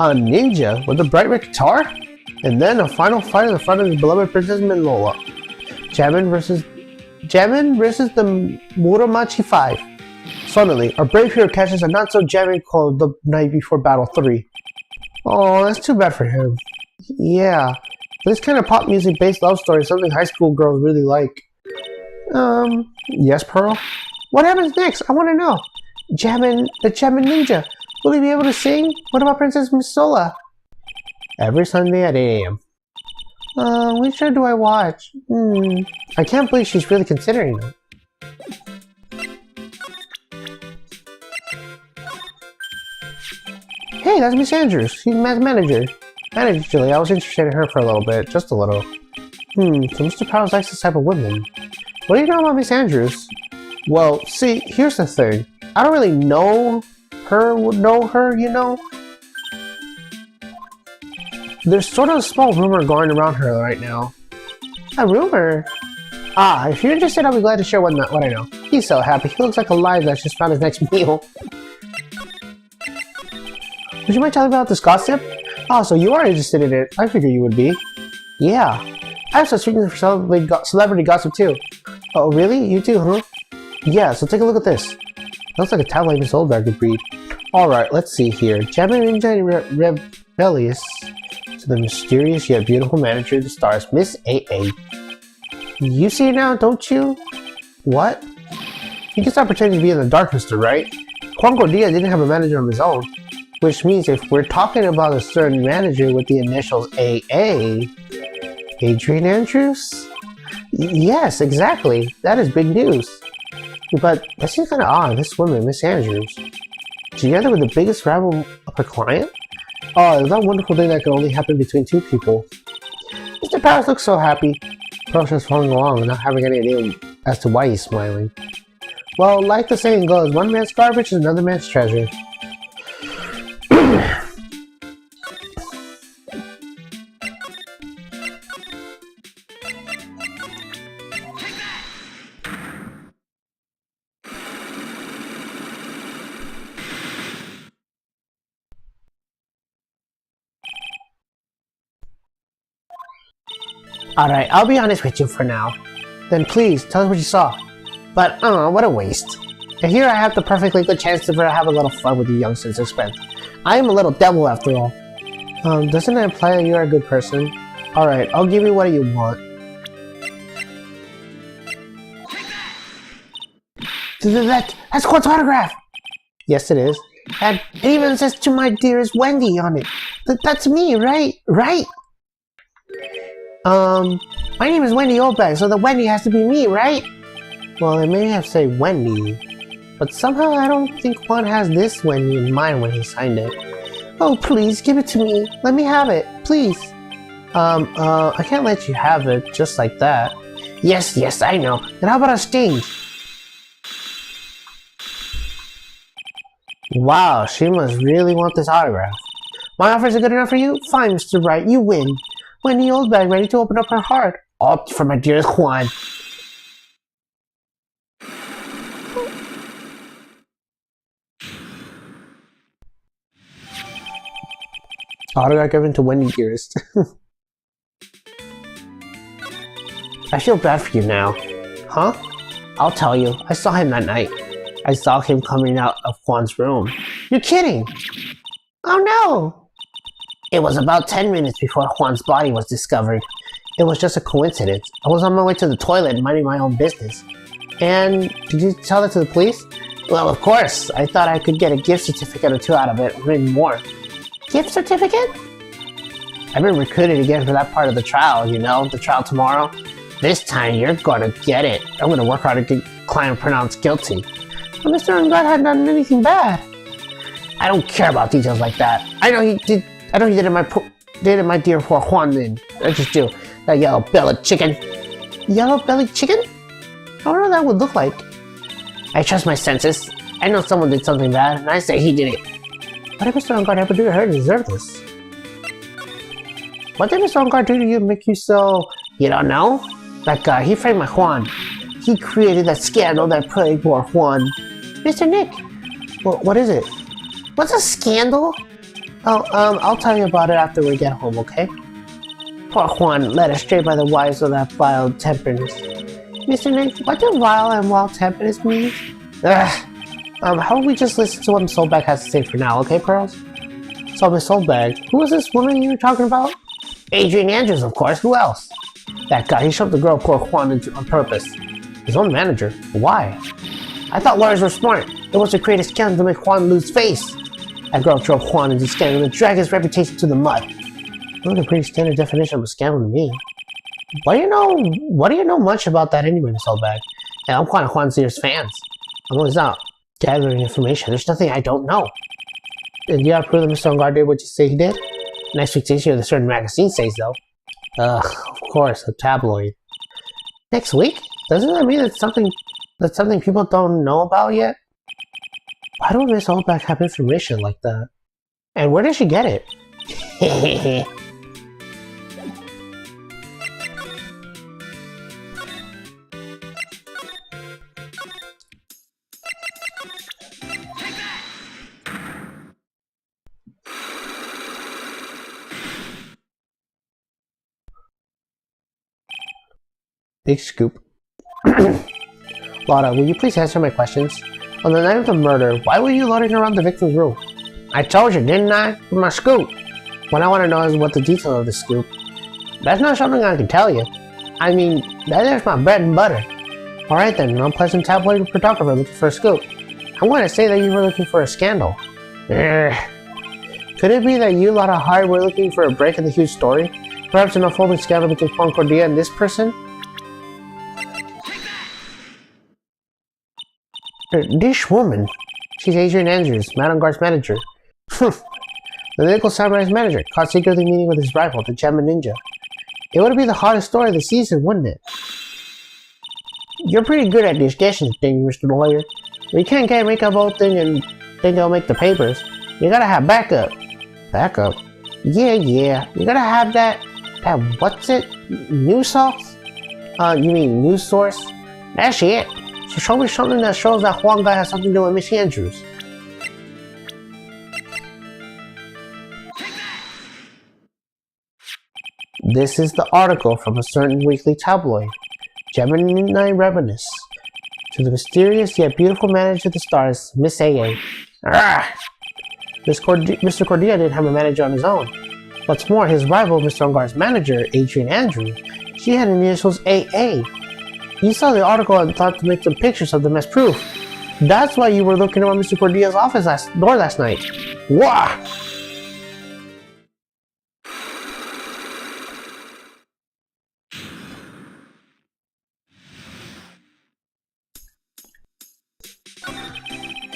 A ninja with a bright red guitar? And then a final fight in the front of his beloved Princess Minola. Jammin versus the Muromachi 5. Suddenly, our brave hero catches a not-so-Jammin called The Night Before Battle 3. Oh, that's too bad for him. Yeah, but this kind of pop music-based love story is something high school girls really like. Yes, Pearl? What happens next? I want to know. The Jammin Ninja. Will he be able to sing? What about Princess Minola? Every Sunday at 8 a.m. Which show do I watch? I can't believe she's really considering it. Hey, that's Miss Andrews. She's the manager. Actually, I was interested in her for a little bit. Just a little. So Mr. Powers likes this type of women. What do you know about Miss Andrews? Well, see, here's the thing. I don't really know her, you know? There's sort of a small rumor going around her right now. A rumor? Ah, if you're interested, I'll be glad to share what I know. He's so happy. He looks like a lion that's just found his next meal. Would you mind telling me about this gossip? Oh, so you are interested in it. I figured you would be. Yeah. I have such feelings for celebrity gossip too. Oh, really? You too, huh? Yeah, so take a look at this. Looks like a tabloid Miss Oldberg could read. Alright, let's see here. Jammin Ninja rebellious to the mysterious yet beautiful manager of the stars, Miss AA. You see it now, don't you? What? You can stop pretending to be in the dark, Mr. Wright. Concordia didn't have a manager of his own. Which means if we're talking about a certain manager with the initials AA... Adrian Andrews? Yes, exactly. That is big news. But that seems kind of odd, this woman, Miss Andrews. Together with the biggest rival of her client? Oh, it's that wonderful thing that can only happen between two people. Mr. Powers looks so happy. Pearl's just following along and not having any idea as to why he's smiling. Well, like the saying goes, one man's garbage is another man's treasure. Alright, I'll be honest with you for now. Then please, tell us what you saw. But, what a waste. And here I have the perfectly good chance to have a little fun with you youngsters expense. I am a little devil after all. Doesn't that imply that you are a good person? Alright, I'll give you what you want. That's Quart's autograph! Yes, it is. And it even says to my dearest Wendy on it. That's me, right? Right? My name is Wendy Oldbag, so the Wendy has to be me, right? Well, it may have said Wendy, but somehow I don't think Juan has this Wendy in mind when he signed it. Oh, please, give it to me. Let me have it, please. I can't let you have it just like that. Yes, I know. And how about a sting? Wow, she must really want this autograph. My offers are good enough for you? Fine, Mr. Wright, you win. Wendy Oldbag ready to open up her heart. All for my dearest Juan. Autograph given to Wendy dearest. I feel bad for you now. Huh? I'll tell you. I saw him that night. I saw him coming out of Juan's room. You're kidding! Oh no! It was about 10 minutes before Juan's body was discovered. It was just a coincidence. I was on my way to the toilet minding my own business. And did you tell that to the police? Well, of course. I thought I could get a gift certificate or two out of it, or maybe more. Gift certificate? I've been recruited again for that part of the trial, you know, the trial tomorrow. This time you're gonna get it. I'm gonna work hard to get the client pronounced guilty. But Mr. Ungod hadn't done anything bad. I don't care about details like that. I know he did it my dear poor Juan then. I just do. That yellow-bellied chicken. Yellow-bellied chicken? I wonder what that would look like. I trust my senses. I know someone did something bad, and I say he did it. What did Mr. Ungod ever do to her to deserve this? What did Mr. Ungod do to you to make you so... You don't know? That guy, he framed my Juan. He created that scandal that plagued poor Juan. Mr. Nick! What is it? What's a scandal? Oh, I'll tell you about it after we get home, okay? Poor Juan, led astray by the wives of that vile temperance. Mr. Nick, what do vile and wild temperance mean? Ugh. How about we just listen to what Miss Soulbag has to say for now, okay, Pearls? So, Miss Soulbag, who was this woman you were talking about? Adrian Andrews, of course. Who else? That guy, he shoved the girl poor Juan into on purpose. His own manager. Why? I thought lawyers were smart. It was to create a scandal to make Juan lose face. That girl drove Juan into scandal and dragged his reputation to the mud. That's a pretty standard definition of a scandal to me. What do you know much about that anyway, Miss Soulbag? Hey, I'm one of Juan's dearest fans. I'm always out gathering information. There's nothing I don't know. And you have proof that Mr. Ungod did what you say he did? Next week's issue of the certain magazine says so. Ugh, of course, a tabloid. Next week? Doesn't that mean that's something people don't know about yet? Why do Miss Soulbag have information like that? And where did she get it? Hehehe. Big scoop. Lotta, will you please answer my questions? On the night of the murder, why were you loitering around the victim's room? I told you, didn't I? With my scoop. What I want to know is what the detail of the scoop. That's not something I can tell you. I mean, that is my bread and butter. Alright then, an unpleasant tabloid photographer looking for a scoop. I'm going to say that you were looking for a scandal. Could it be that you, Lotta Hart, were looking for a break in the huge story? Perhaps an unfolding scandal between Juan Cordia and this person? This woman. She's Adrian Andrews, Madame Guard's manager. The Nickel Samurai's manager, caught secretly meeting with his rival, the Gemma Ninja. It would be the hottest story of the season, wouldn't it? You're pretty good at this guessing thing, Mr. Lawyer. We can't get make up whole thing and think it'll make the papers. You gotta have backup. Backup? Yeah. You gotta have that what's it? News source? You mean news source? That's it. So show me something that shows that Juan guy has something to do with Miss Andrews. This is the article from a certain weekly tabloid, Gemini Revenus. To the mysterious yet beautiful manager of the stars, Miss AA. Mr. Cordia didn't have a manager on his own. What's more, his rival, Mr. Ungard's manager, Adrian Andrews, she had initials AA. You saw the article and thought to make some pictures of them as proof. That's why you were looking around Mr. Cordia's office door last night. Wah!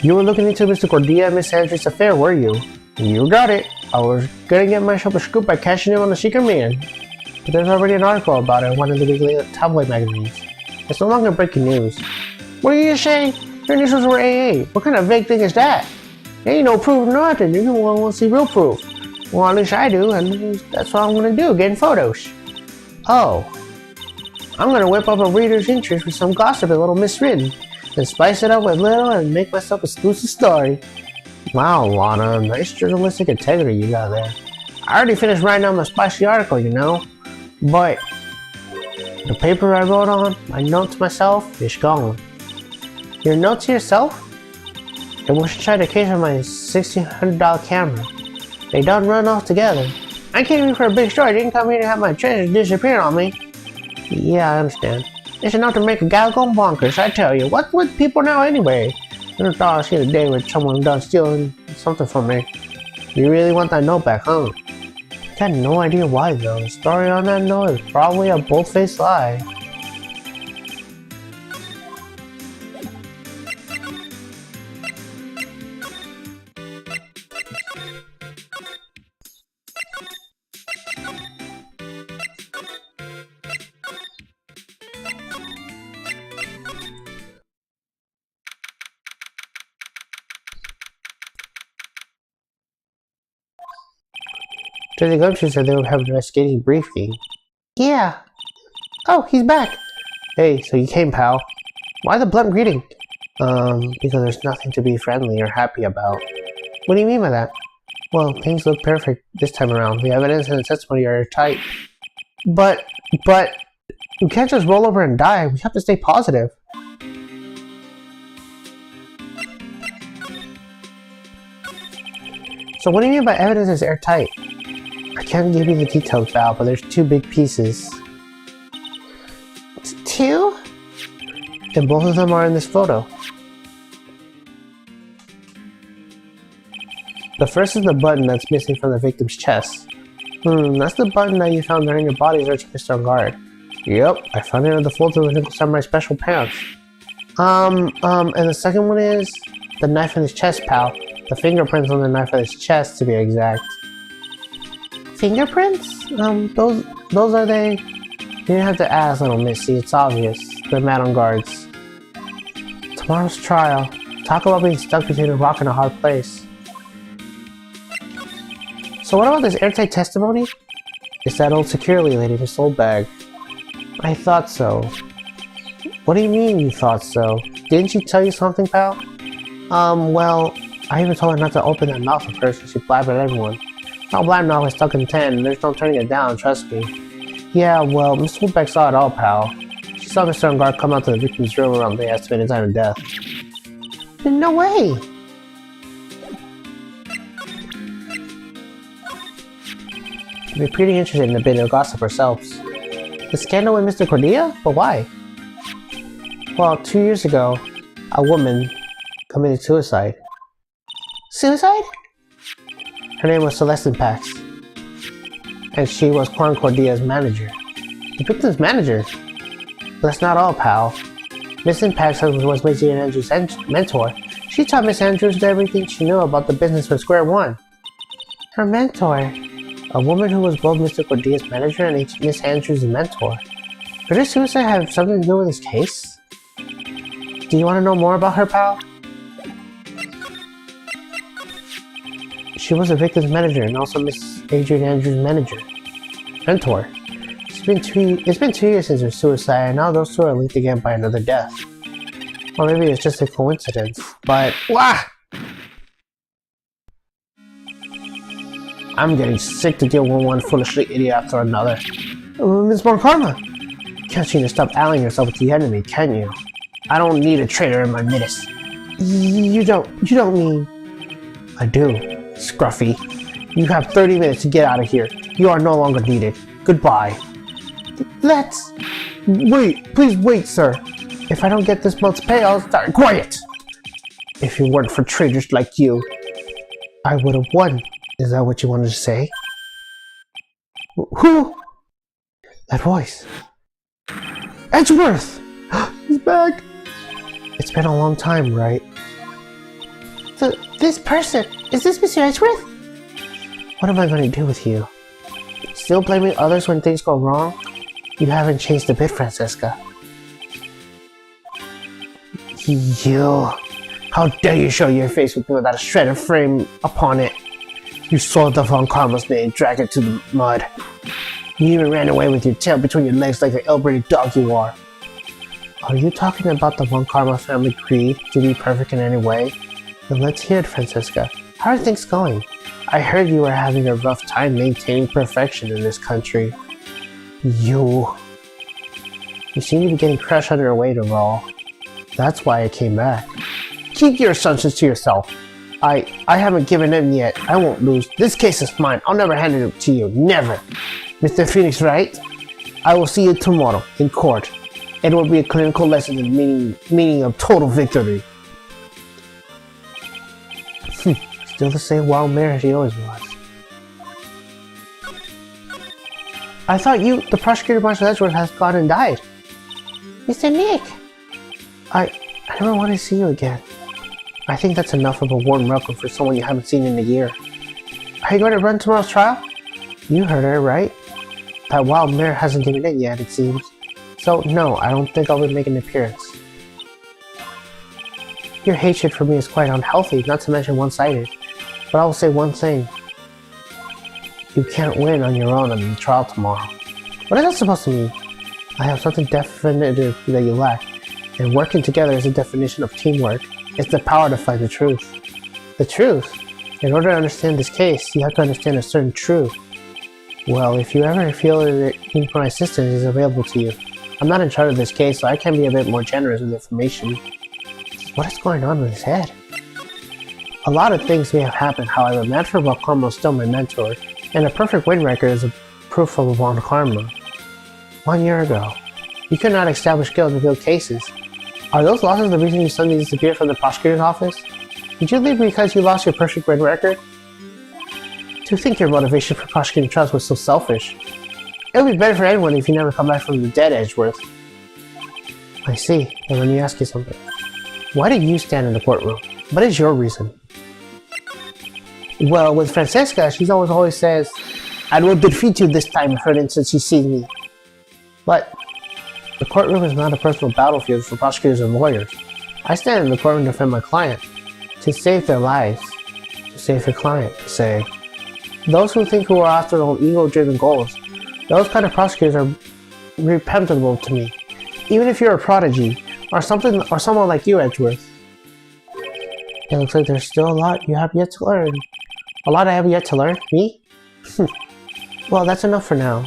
You were looking into Mr. Cordia and Miss Andrews' affair, were you? You got it. I was gonna get myself a scoop by cashing in on the secret man. But there's already an article about it in one of the weekly tabloid magazines. It's no longer breaking news. What are you saying? Your initials were AA. What kind of vague thing is that? There ain't no proof of nothing. You want to see real proof. Well, at least I do, and that's what I'm gonna do, getting photos. Oh. I'm gonna whip up a reader's interest with some gossip a little miswritten, then spice it up with little and make myself a exclusive story. Wow, Lana, nice journalistic integrity you got there. I already finished writing out my spicy article, you know. But The paper I wrote on, my note to myself, is gone. Your note to yourself? I wish I tried the case on my $1,600 camera. They done run off together. I came here for a big story. I didn't come here to have my treasure disappear on me. Yeah, I understand. It's enough to make a gal go bonkers, I tell you. What's with people now anyway? I never thought I'd see the day where someone done stealing something from me. You really want that note back, huh? I got no idea why though. The story on that note is probably a bold-faced lie. Jesse Gumshoe said they would have an investigating briefing. Yeah. Oh, he's back. Hey, so you came, pal. Why the blunt greeting? Because there's nothing to be friendly or happy about. What do you mean by that? Well, things look perfect this time around. The evidence and the testimony are tight. But, you can't just roll over and die. We have to stay positive. So what do you mean by evidence is airtight? I can't give you the details, Val, but there's two big pieces. Two? And both of them are in this photo. The first is the button that's missing from the victim's chest. That's the button that you found during your body search, Mr. Guard. Yep, I found it in the folds of the Nickel Samurai special pants. And the second one is the knife in his chest, pal. The fingerprints on the knife in his chest, to be exact. Fingerprints? Those are they? You didn't have to ask, little missy. It's obvious. They're Madam Guards. Tomorrow's trial. Talk about being stuck between a rock and a hard place. So what about this airtight testimony? It's that old security lady, Miss Oldbag. I thought so. What do you mean you thought so? Didn't she tell you something, pal? Well, I even told her not to open that mouth at first and she blabbed at everyone. Now Black Knob is stuck in 10 and there's no turning it down, trust me. Yeah, well, Miss Woodbeck saw it all, pal. She saw Mr. Unguard come out to the victim's room around the estimated time of death. No way! She'd be pretty interested in a bit of gossip herself. The scandal with Mr. Cordia? But why? Well, 2 years ago, a woman committed suicide. Suicide? Her name was Celestine Pax, and she was Juan Cordia's manager. The victim's manager? But that's not all, pal. Miss Pax was Maisie and Andrew's mentor. She taught Miss Andrews everything she knew about the business from square one. Her mentor? A woman who was both Mr. Cordia's manager and Miss Andrews' mentor. Could her suicide have something to do with this case? Do you want to know more about her, pal? She was the victim's manager and also Miss Adrian Andrews' mentor. It's been 2 years since her suicide, and now those two are linked again by another death. Or maybe it's just a coincidence, but wah! I'm getting sick to deal with one foolishly idiot after another. Ms. Bonkarma! Can't seem to stop allying yourself with the enemy, can you? I don't need a traitor in my midst. You don't mean... I do. Scruffy. You have 30 minutes to get out of here. You are no longer needed. Goodbye. Let's... Wait, please wait, sir. If I don't get this month's pay, I'll start... Quiet! If it weren't for traitors like you, I would have won. Is that what you wanted to say? Who? That voice. Edgeworth! He's back! It's been a long time, right? This person, is this Mr. Edgeworth? What am I going to do with you? Still blaming others when things go wrong? You haven't changed a bit, Francesca. You... How dare you show your face with me without a shredded frame upon it? You soiled the Von Karma's name, dragged it to the mud. You even ran away with your tail between your legs like the ill-bred dog you are. Are you talking about the Von Karma family creed to be perfect in any way? Then let's hear it, Francesca. How are things going? I heard you were having a rough time maintaining perfection in this country. You... You seem to be getting crushed under your weight overall. That's why I came back. Keep your assumptions to yourself. I haven't given in yet. I won't lose. This case is mine. I'll never hand it to you. Never. Mr. Phoenix, Wright? I will see you tomorrow in court. It will be a clinical lesson in the meaning of total victory. Still the same wild mare she always was. I thought the prosecutor Marshall Edgeworth has gone and died. Mr. Nick! I never want to see you again. I think that's enough of a warm welcome for someone you haven't seen in a year. Are you going to run tomorrow's trial? You heard her, right? That wild mare hasn't given in yet, it seems. So, no, I don't think I'll be making an appearance. Your hatred for me is quite unhealthy, not to mention one-sided. But I will say one thing. You can't win on your own in the trial tomorrow. What is that supposed to mean? I have something definitive that you lack, and working together is a definition of teamwork. It's the power to find the truth. The truth? In order to understand this case, you have to understand a certain truth. Well, if you ever feel that my assistance is available to you, I'm not in charge of this case, so I can be a bit more generous with information. What is going on with his head? A lot of things may have happened, however, Manfred Valcarmo is still my mentor, and a perfect win record is a proof of Valcarmo. 1 year ago, you could not establish skills to build cases. Are those losses the reason you suddenly disappeared from the prosecutor's office? Did you leave because you lost your perfect win record? To think your motivation for prosecuting trials was so selfish. It would be better for anyone if you never come back from the dead, Edgeworth. I see, and let me ask you something. Why do you stand in the courtroom? What is your reason? Well, with Francesca, she always says, I will defeat you this time, for instance, she sees me. But the courtroom is not a personal battlefield for prosecutors and lawyers. I stand in the courtroom to defend my client, to save their lives, to save your client, say. Those who think who are after their own ego-driven goals, those kind of prosecutors are repentable to me. Even if you're a prodigy, or someone like you, Edgeworth. It looks like there's still a lot you have yet to learn. A lot I have yet to learn? Me? Well, that's enough for now.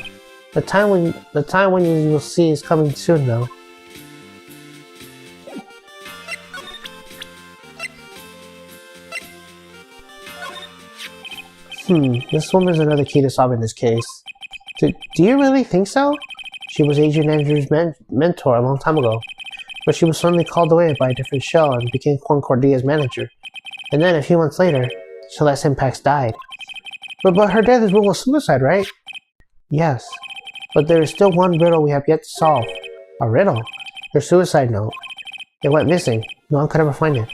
The time when you will see is coming soon, though. This woman's another key to solving this case. Do you really think so? She was Adrian Andrews' mentor a long time ago, but she was suddenly called away by a different shell and became Concordia's manager. And then a few months later, Celeste Impax died. But her death is ruled as suicide, right? Yes, but there is still one riddle we have yet to solve. A riddle? Her suicide note. It went missing. No one could ever find it.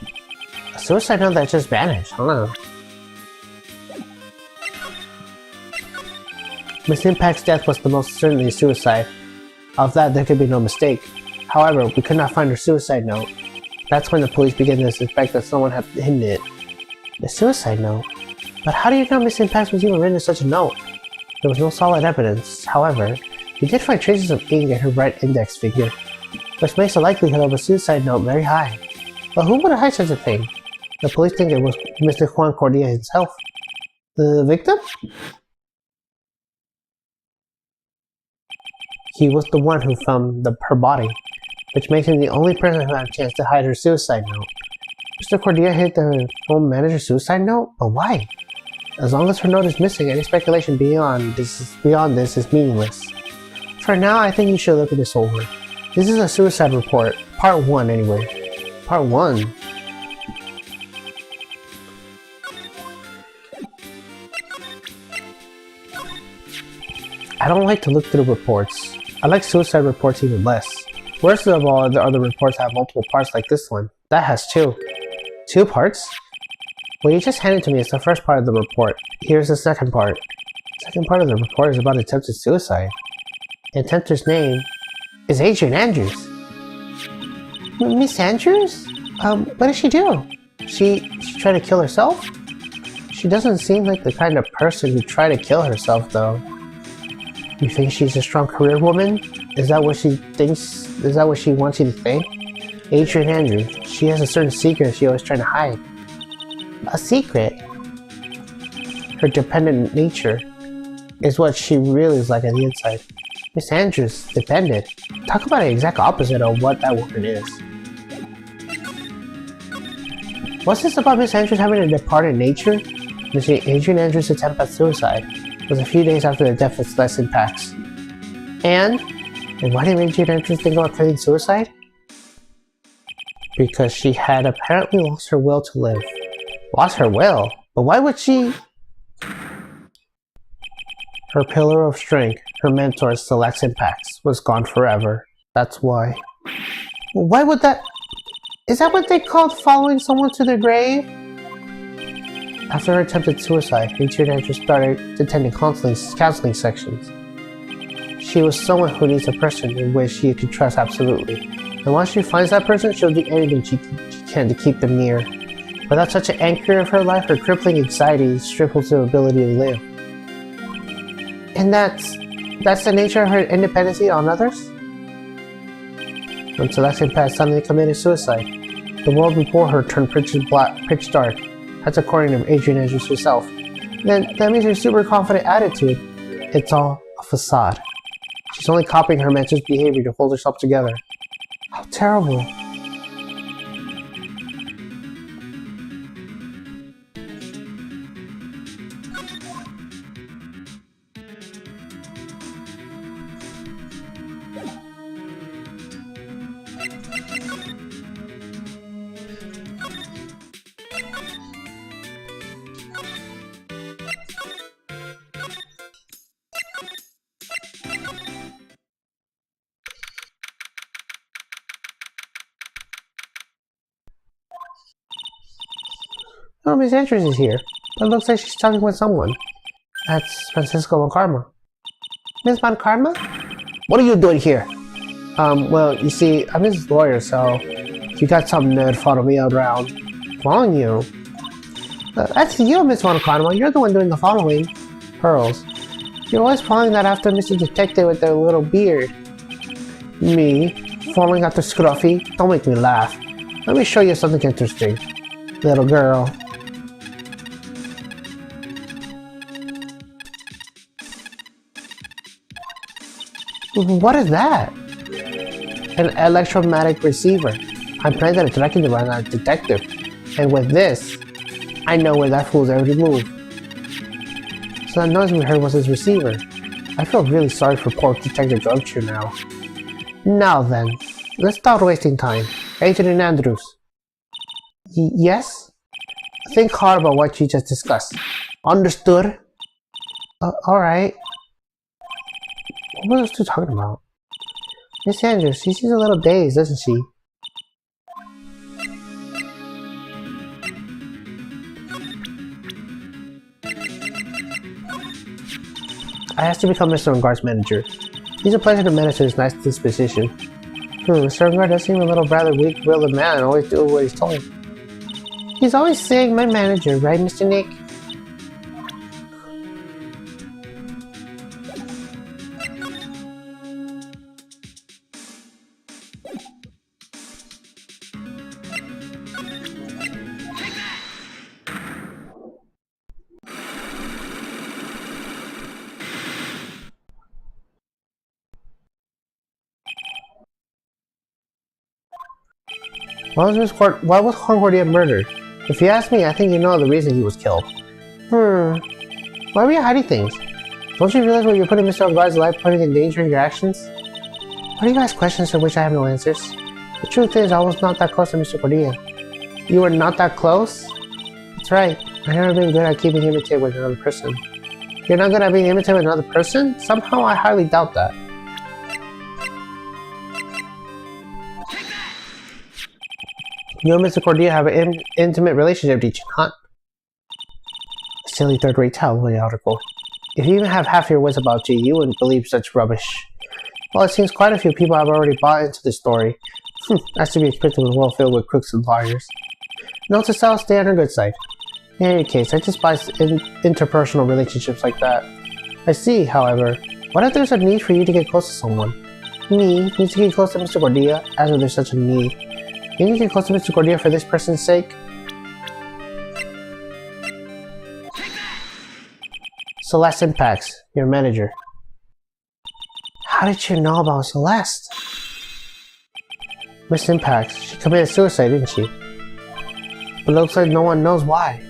A suicide note that just vanished, huh? Miss Impact's death was the most certainly a suicide. Of that, there could be no mistake. However, we could not find her suicide note. That's when the police began to suspect that someone had hidden it. The suicide note? But how do you know Miss Impact was even written in such a note? There was no solid evidence. However, we did find traces of ink in her right index finger, which makes the likelihood of a suicide note very high. But who would have hide such a thing? The police think it was Mr. Juan Cordia himself. The victim? He was the one who found her body, which makes him the only person who had a chance to hide her suicide note. Mr. Cordia hid the home manager's suicide note? But why? As long as her note is missing, any speculation beyond this is meaningless. For now, I think you should look at this over. This is a suicide report. Part 1, anyway. Part 1? I don't like to look through reports. I like suicide reports even less. Worst of all are the reports that have multiple parts like this one. That has 2. 2 parts? What you just handed to me is the first part of the report. Here's the second part. The second part of the report is about attempted suicide. The attempter's name is Adrian Andrews. Miss Andrews? What did she do? She tried to kill herself? She doesn't seem like the kind of person who'd try to kill herself, though. You think she's a strong career woman? Is that what she thinks? Is that what she wants you to think? Adrian Andrews, she has a certain secret she always trying to hide. A secret? Her dependent nature is what she really is like on the inside. Miss Andrews, dependent. Talk about the exact opposite of what that woman is. What's this about Miss Andrews having a departed nature? Miss Adrian Andrews' attempt at suicide was a few days after the death of Celeste Pax. And why did Adrian Andrews think about committing suicide? Because she had apparently lost her will to live. Lost her will? But why would she? Her pillar of strength, her mentor, Celeste Pax, was gone forever. That's why. Why would that? Is that what they called following someone to their grave? After her attempted suicide, Adrian Andrews started attending counseling sections. She was someone who needs a person in which she could trust absolutely. And once she finds that person, she'll do anything she can to keep them near. Without such an anchor of her life, her crippling anxiety stripples her ability to live. And that's the nature of her independency on others? When Celeste Pax suddenly committed suicide, the world before her turned pitch dark. That's according to Adrian Andrews herself. Then that means her super confident attitude. It's all a facade. She's only copying her mentor's behavior to hold herself together. How terrible. Oh, Miss Andrews is here. It looks like she's talking with someone. That's Francisco Monkarma. Miss Monkarma? What are you doing here? Well, you see, I'm his lawyer, so if you got some nerd following me around. Following you? That's you, Miss Monkarma. You're the one doing the following. Pearls. You're always following that after Mr. Detective with their little beard. Me? Following after Scruffy? Don't make me laugh. Let me show you something interesting. Little girl. What is that? An electromagnetic receiver. I'm planning to track it around our detective. And with this, I know where that fool's every move. So that noise we heard was his receiver. I feel really sorry for poor Detective Gumshoe now. Now then, let's stop wasting time. Adrian Andrews. Yes? Think hard about what you just discussed. Understood? Alright. What were those two talking about? Miss Andrews, she seems a little dazed, doesn't she? I asked to become Mr. Unguard's manager. He's a pleasure to manage his nice disposition. Mr. Unguard does seem a little rather weak-willed man and always do what he's told. He's always saying my manager, right, Mr. Nick? Why was Concordia murdered? If you ask me, I think you know the reason he was killed. Why were you hiding things? Don't you realize what you're putting Mr. Unguard's life putting in danger in your actions? What are you guys questions for which I have no answers? The truth is, I was not that close to Mr. Cordia. You were not that close? That's right. I've never been good at keeping him imitated with another person. You're not good at being imitated with another person? Somehow I highly doubt that. You and Mr. Cordia have an intimate relationship, did you not? A silly third-rate tabloid article. If you even have half your wits about you, you wouldn't believe such rubbish. Well, it seems quite a few people have already bought into this story. That's to be expected in a world filled with crooks and liars. Note to self, stay on her good side. In any case, I despise interpersonal relationships like that. I see, however, what if there's a need for you to get close to someone? Me, need to get close to Mr. Cordia, as if there's such a need. You need to get close to Mr. Cordia for this person's sake? Celeste Pax, your manager. How did you know about Celeste? Miss Impact, she committed suicide, didn't she? But it looks like no one knows why.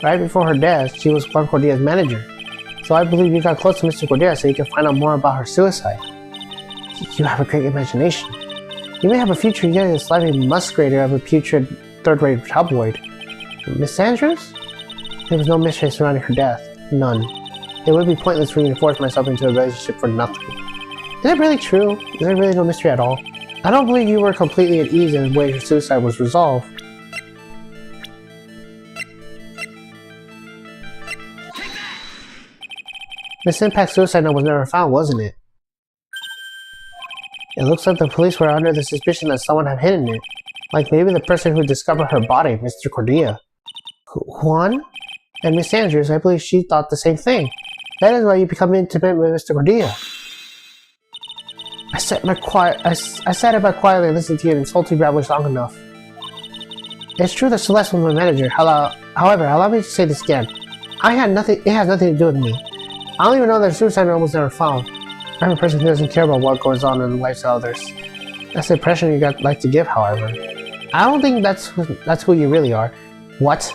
Right before her death, she was Juan Cordea's manager. So I believe you got close to Mr. Cordea so you can find out more about her suicide. You have a great imagination. You may have a future yet as slightly musgrader of a putrid third-rate tabloid. Miss Andrews? There was no mystery surrounding her death. None. It would be pointless for me to force myself into a relationship for nothing. Is it really true? Is there really no mystery at all? I don't believe you were completely at ease in the way her suicide was resolved. Miss Impact's suicide note was never found, wasn't it? It looks like the police were under the suspicion that someone had hidden it. Like maybe the person who discovered her body, Mr. Cordia. Juan? And Miss Andrews, I believe she thought the same thing. That is why you become intimate with Mr. Cordia. I sat about quietly and listened to your insulting babblings long enough. It's true that Celeste was my manager. However, allow me to say this again. It has nothing to do with me. I don't even know that suicide note was never found. I'm a person who doesn't care about what goes on in the lives of others. That's the impression you like to give, however. I don't think that's who you really are. What?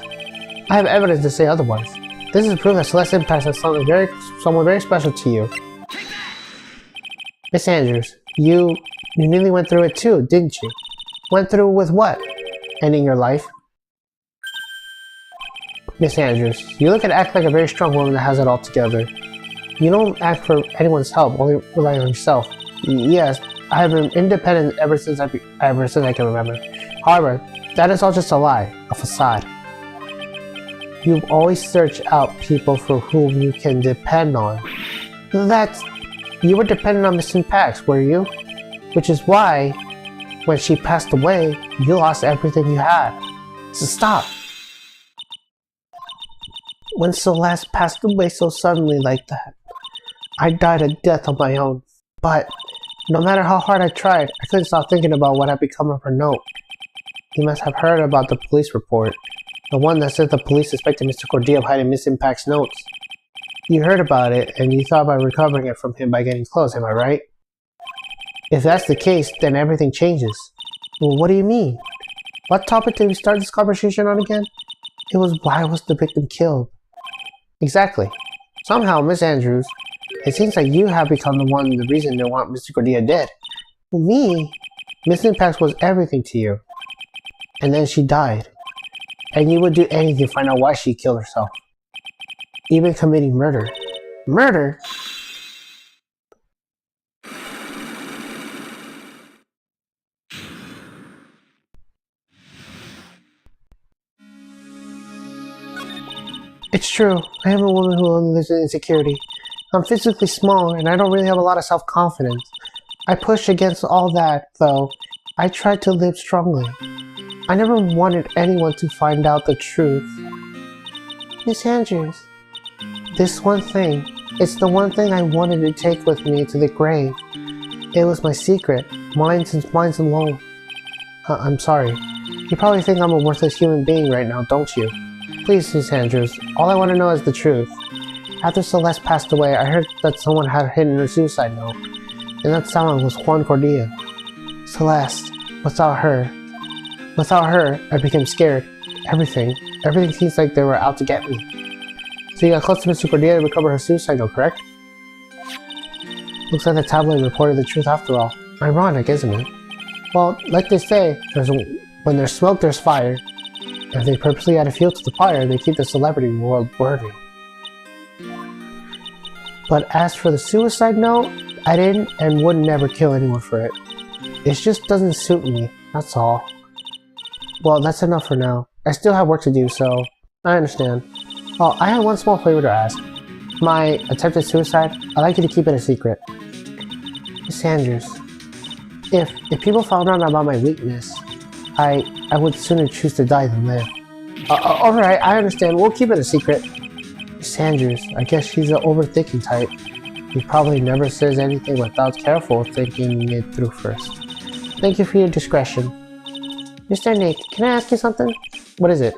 I have evidence to say otherwise. This is proof that Celeste Impact has someone very special to you. Miss Andrews, you nearly went through it too, didn't you? Went through with what? Ending your life? Miss Andrews, you look and act like a very strong woman that has it all together. You don't ask for anyone's help, only rely on yourself. Yes, I have been independent ever since I can remember. However, that is all just a lie, a facade. You always search out people for whom you can depend on. You were dependent on Miss Impact, were you? Which is why, when she passed away, you lost everything you had. So stop. When Celeste passed away so suddenly like that, I died a death on my own. But no matter how hard I tried, I couldn't stop thinking about what had become of her note. You must have heard about the police report. The one that said the police suspected Mr. Cordia of hiding Miss Impact's notes. You heard about it, and you thought about recovering it from him by getting close, am I right? If that's the case, then everything changes. Well, what do you mean? What topic did we start this conversation on again? It was why was the victim killed? Exactly. Somehow, Miss Andrews, it seems like you have become the reason they want Mr. Cordia dead. Me? Miss Impact was everything to you. And then she died. And you would do anything to find out why she killed herself. Even committing murder. Murder? It's true. I am a woman who only lives in insecurity. I'm physically small and I don't really have a lot of self-confidence. I push against all that, though. I tried to live strongly. I never wanted anyone to find out the truth. Miss Andrews, this one thing, it's the one thing I wanted to take with me to the grave. It was my secret, mine alone. I'm sorry. You probably think I'm a worthless human being right now, don't you? Please, Miss Andrews, all I want to know is the truth. After Celeste passed away, I heard that someone had hidden her suicide note, and that someone was Juan Cordia. Celeste, without her, I became scared. Everything seems like they were out to get me. So you got close to Mr. Cordia to recover her suicide note, correct? Looks like the tabloid reported the truth after all. Ironic, isn't it? Well, like they say, when there's smoke, there's fire. If they purposely add fuel to the fire, they keep the celebrity world burning. But as for the suicide note, I didn't and would never kill anyone for it. It just doesn't suit me, that's all. Well, that's enough for now. I still have work to do, so I understand. Oh, I have one small favor to ask. My attempted suicide, I'd like you to keep it a secret. Miss Andrews, if people found out about my weakness, I would sooner choose to die than live. Alright, I understand. We'll keep it a secret. Miss Andrews, I guess she's the overthinking type. He probably never says anything without careful thinking it through first. Thank you for your discretion. Mr. Nick, can I ask you something? What is it?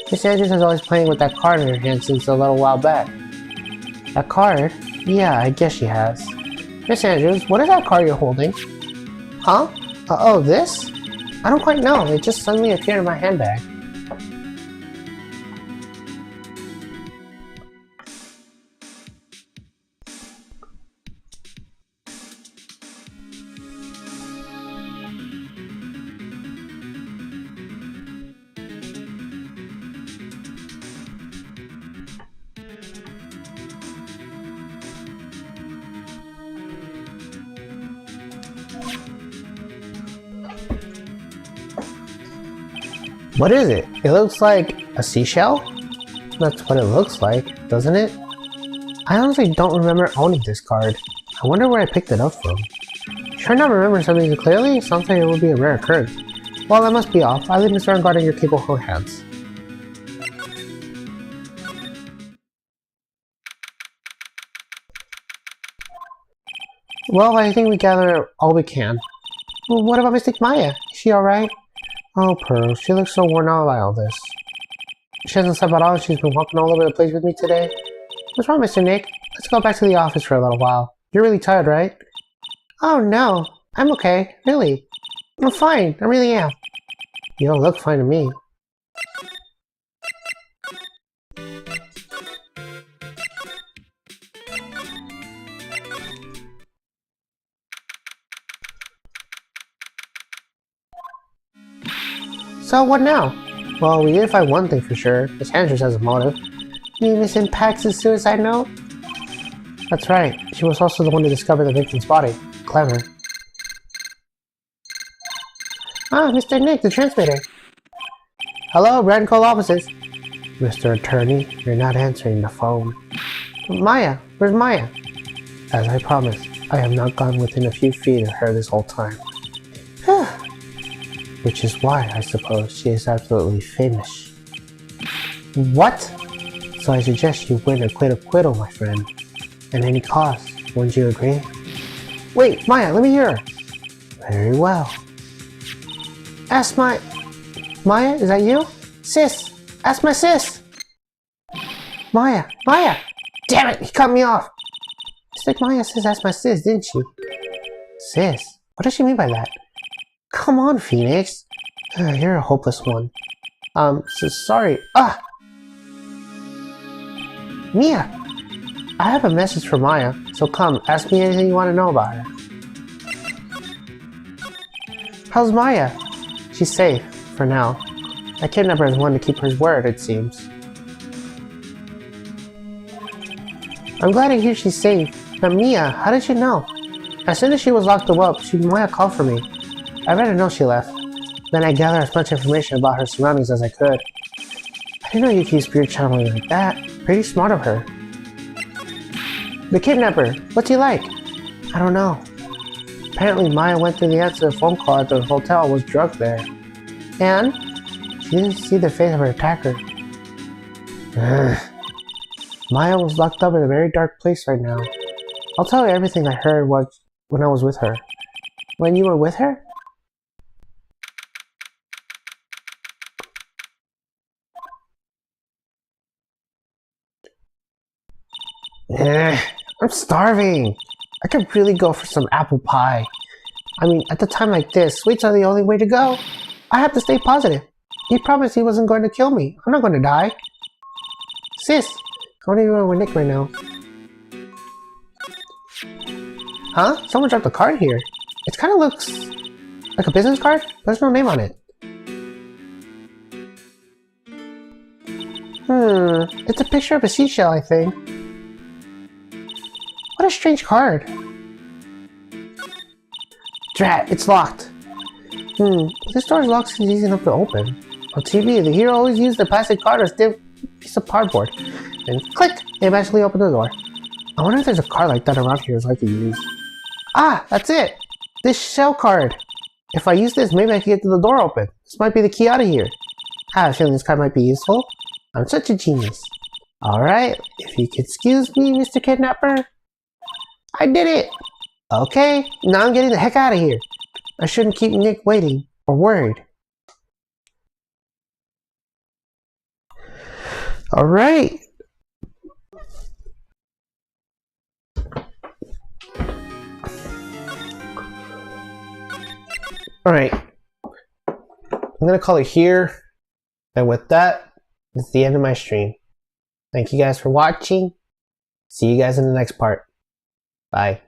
Miss Andrews is always playing with that card in her hand since a little while back. That card? Yeah, I guess she has. Miss Andrews, what is that card you're holding? Huh? Oh, this? I don't quite know. It just suddenly appeared in my handbag. What is it? It looks like a seashell? That's what it looks like, doesn't it? I honestly don't remember owning this card. I wonder where I picked it up from. Sure not remembering something so clearly? Sounds like it would be a rare occurrence. Well, I must be off. I leave Mr. Guard in your capable hands. Well, I think we gather all we can. Well, what about Mystic Maya? Is she alright? Oh, Pearl, she looks so worn out by all this. She hasn't slept at all. She's been walking all over the place with me today. What's wrong, Mr. Nick? Let's go back to the office for a little while. You're really tired, right? Oh, no. I'm okay. Really. I'm fine. I really am. You don't look fine to me. So, what now? Well, we did find one thing for sure. Miss Andrews has a motive. You mean Miss Impact's suicide note? That's right. She was also the one to discover the victim's body. Clever. Ah, Mr. Nick, the transmitter. Hello, Brand Call offices. Mr. Attorney, you're not answering the phone. Maya, where's Maya? As I promised, I have not gone within a few feet of her this whole time. Which is why, I suppose, she is absolutely famous. What? So I suggest you win or quit acquittal, my friend. At any cost, wouldn't you agree? Wait, Maya, let me hear her. Very well. Ask my... Maya, is that you? Sis! Ask my sis! Maya! Maya! Damn it, he cut me off! It's like Maya says ask my sis, didn't she? Sis? What does she mean by that? Come on, Phoenix. You're a hopeless one. So sorry. Ah! Mia! I have a message for Maya, so come, ask me anything you want to know about her. How's Maya? She's safe, for now. That kidnapper is one to keep his word, it seems. I'm glad to hear she's safe. But Mia, how did you know? As soon as she was locked up, she might have called for me. I read a note she left. Then I gathered as much information about her surroundings as I could. I didn't know you could use spirit channeling like that. Pretty smart of her. The kidnapper, what's he like? I don't know. Apparently Maya went through the answer to the phone call at the hotel and was drugged there. And she didn't see the face of her attacker. Maya was locked up in a very dark place right now. I'll tell you everything I heard when I was with her. When you were with her? I'm starving. I could really go for some apple pie. I mean, at a time like this, sweets are the only way to go. I have to stay positive. He promised he wasn't going to kill me. I'm not going to die. Sis, I want to go with Nick right now. Huh? Someone dropped a card here. It kind of looks like a business card, but there's no name on it. It's a picture of a seashell, I think. What a strange card. Drat, it's locked. This door is locked since it's easy enough to open. On TV, the hero always used the plastic card or stiff piece of cardboard. And click, it magically opened the door. I wonder if there's a card like that around here I could use. Ah, that's it! This shell card! If I use this, maybe I can get the door open. This might be the key out of here. I have a feeling this card might be useful. I'm such a genius. Alright, if you could excuse me, Mr. Kidnapper. I did it! Okay, now I'm getting the heck out of here. I shouldn't keep Nick waiting, or worried. Alright. Alright. I'm gonna call it here. And with that, it's the end of my stream. Thank you guys for watching. See you guys in the next part. Bye.